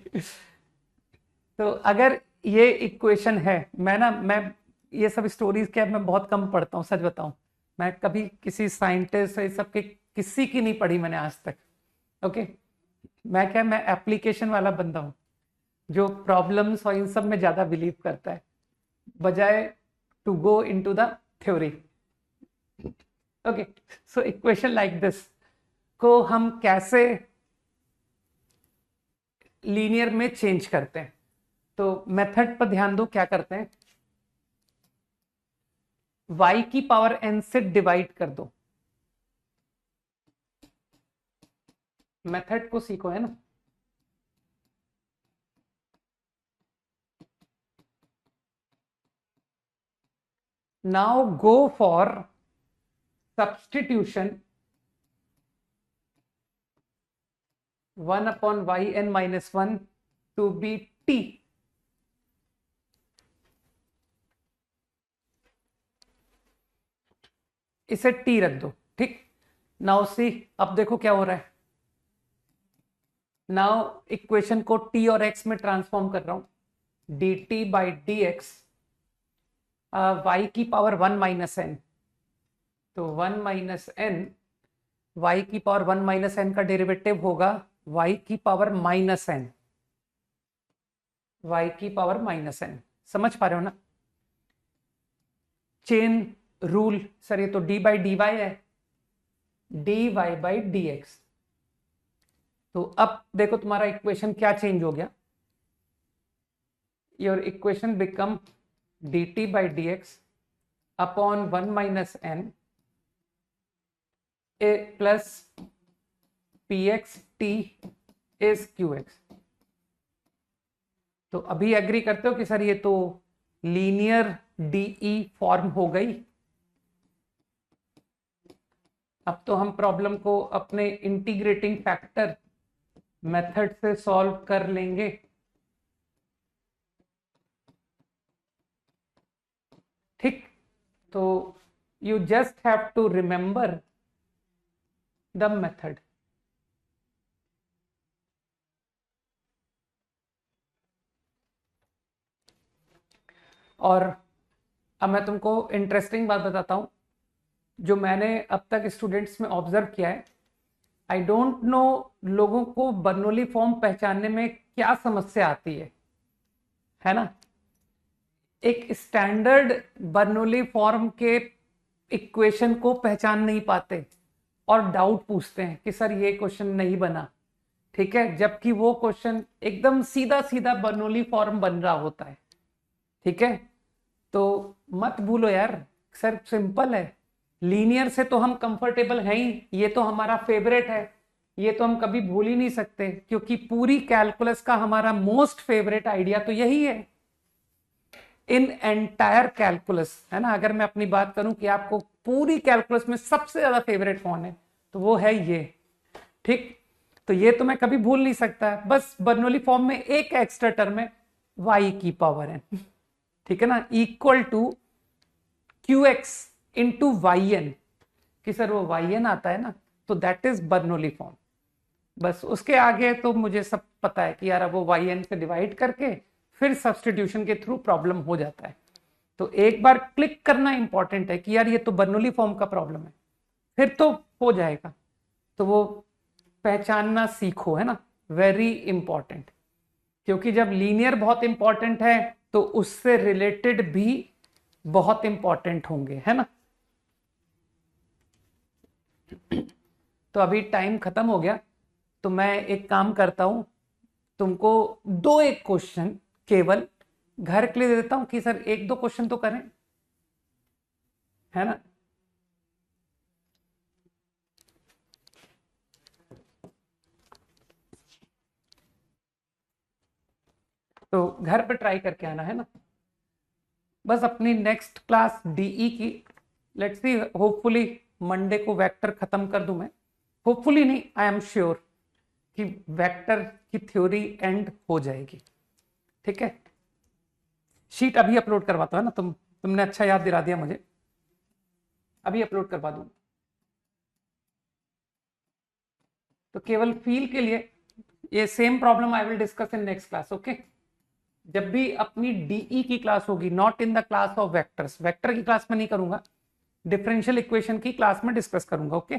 तो अगर ये इक्वेशन है, मैं ये सब स्टोरीज क्या मैं बहुत कम पढ़ता हूँ, सच बताऊं। मैं कभी किसी साइंटिस्ट ये सब के किसी की नहीं पढ़ी मैंने आज तक। ओके मैं एप्लीकेशन वाला बंदा हूँ, जो प्रॉब्लम्स और इन सब में ज्यादा बिलीव करता है बजाय to go into the theory. Okay so equation like this को हम कैसे लीनियर में चेंज करते हैं। तो मेथड पर ध्यान दो, क्या करते हैं, y की पावर n से डिवाइड कर दो। मेथड को सीखो, है ना। Now go for substitution 1/yn-1 to be t। इसे t रख दो, ठीक। नाउ सी, अब देखो क्या हो रहा है। नाउ इक्वेशन को t और x में ट्रांसफॉर्म कर रहा हूं, dt by D x, y की पावर 1 माइनस एन। तो 1 माइनस एन, y की पावर 1 माइनस एन का डेरिवेटिव होगा y की पावर माइनस एन, y की पावर माइनस एन। समझ पा रहे हो ना। चेन रूल, सर ये तो डी बाई डी वाई है, d Y by D x. तो अब देखो तुम्हारा इक्वेशन क्या चेंज हो गया। Your equation become d t by D x upon 1 minus n a plus p x टी इज क्यू एक्स। तो अभी एग्री करते हो कि सर ये तो लीनियर डीई फॉर्म हो गई। अब तो हम प्रॉब्लम को अपने इंटीग्रेटिंग फैक्टर मेथड से सॉल्व कर लेंगे। ठीक, तो you just have to remember the method. और अब मैं तुमको इंटरेस्टिंग बात बताता हूं, जो मैंने अब तक स्टूडेंट्स में ऑब्जर्व किया है। आई डोंट नो लोगों को बर्नौली फॉर्म पहचानने में क्या समस्या आती है ना। एक स्टैंडर्ड बर्नौली फॉर्म के इक्वेशन को पहचान नहीं पाते और डाउट पूछते हैं कि सर ये क्वेश्चन नहीं बना, ठीक है, जबकि वो क्वेश्चन एकदम सीधा सीधा बर्नौली फॉर्म बन रहा होता है। ठीक है, तो मत भूलो यार, सर सिंपल है। लीनियर से तो हम कंफर्टेबल हैं ही, ये तो हमारा फेवरेट है, ये तो हम कभी भूल ही नहीं सकते, क्योंकि पूरी कैलकुलस का हमारा मोस्ट फेवरेट आइडिया तो यही है इन एंटायर कैलकुलस, है ना। अगर मैं अपनी बात करूं कि आपको पूरी कैलकुलस में सबसे ज्यादा फेवरेट कौन है, तो वो है ये। ठीक, तो ये तो मैं कभी भूल नहीं सकता। बस बर्नौली फॉर्म में एक एक्स्ट्रा टर्म है, y की पावर है, ठीक है ना, equal to q x into y n, कि सर वो वाई एन आता है ना, तो दैट इज बर्नौली फॉर्म। बस उसके आगे तो मुझे सब पता है कि यार अब वो वाई एन से डिवाइड करके फिर सब्सटीट्यूशन के थ्रू प्रॉब्लम हो जाता है। तो एक बार क्लिक करना इंपॉर्टेंट है कि यार ये तो बर्नौली फॉर्म का प्रॉब्लम है, फिर तो हो जाएगा। तो वो पहचानना सीखो, है ना, वेरी इंपॉर्टेंट। क्योंकि जब लीनियर बहुत इंपॉर्टेंट है तो उससे रिलेटेड भी बहुत इंपॉर्टेंट होंगे, है ना। तो अभी टाइम खत्म हो गया, तो मैं एक काम करता हूं, तुमको दो एक क्वेश्चन केवल घर के लिए दे देता हूं कि सर एक दो क्वेश्चन तो करें, है ना। तो घर पे ट्राई करके आना, है ना। बस अपनी नेक्स्ट क्लास डीई की, लेट्स सी, होपफुली मंडे को वेक्टर खत्म कर दूं मैं। होपफुली नहीं, आई एम श्योर कि वेक्टर की थ्योरी एंड हो जाएगी। ठीक है, शीट अभी अपलोड करवाता है ना, तुमने अच्छा याद दिला दिया मुझे, अभी अपलोड करवा दूं। तो केवल फील के लिए ये same problem I will discuss in next class, okay. जब भी अपनी डीई की क्लास होगी, not in the class of vectors, vector की क्लास में नहीं करूंगा, डिफरेंशियल इक्वेशन की क्लास में डिस्कस करूंगा, ओके।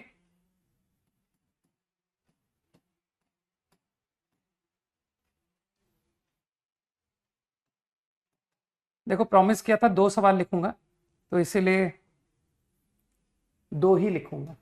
देखो प्रॉमिस किया था 2 सवाल लिखूंगा, तो इसीलिए 2 ही लिखूंगा।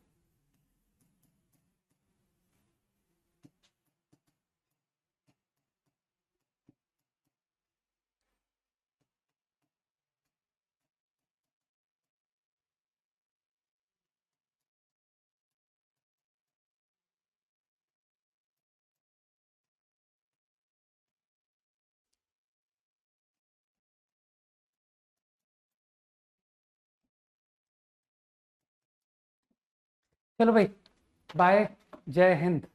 चलो भाई, बाय, जय हिंद।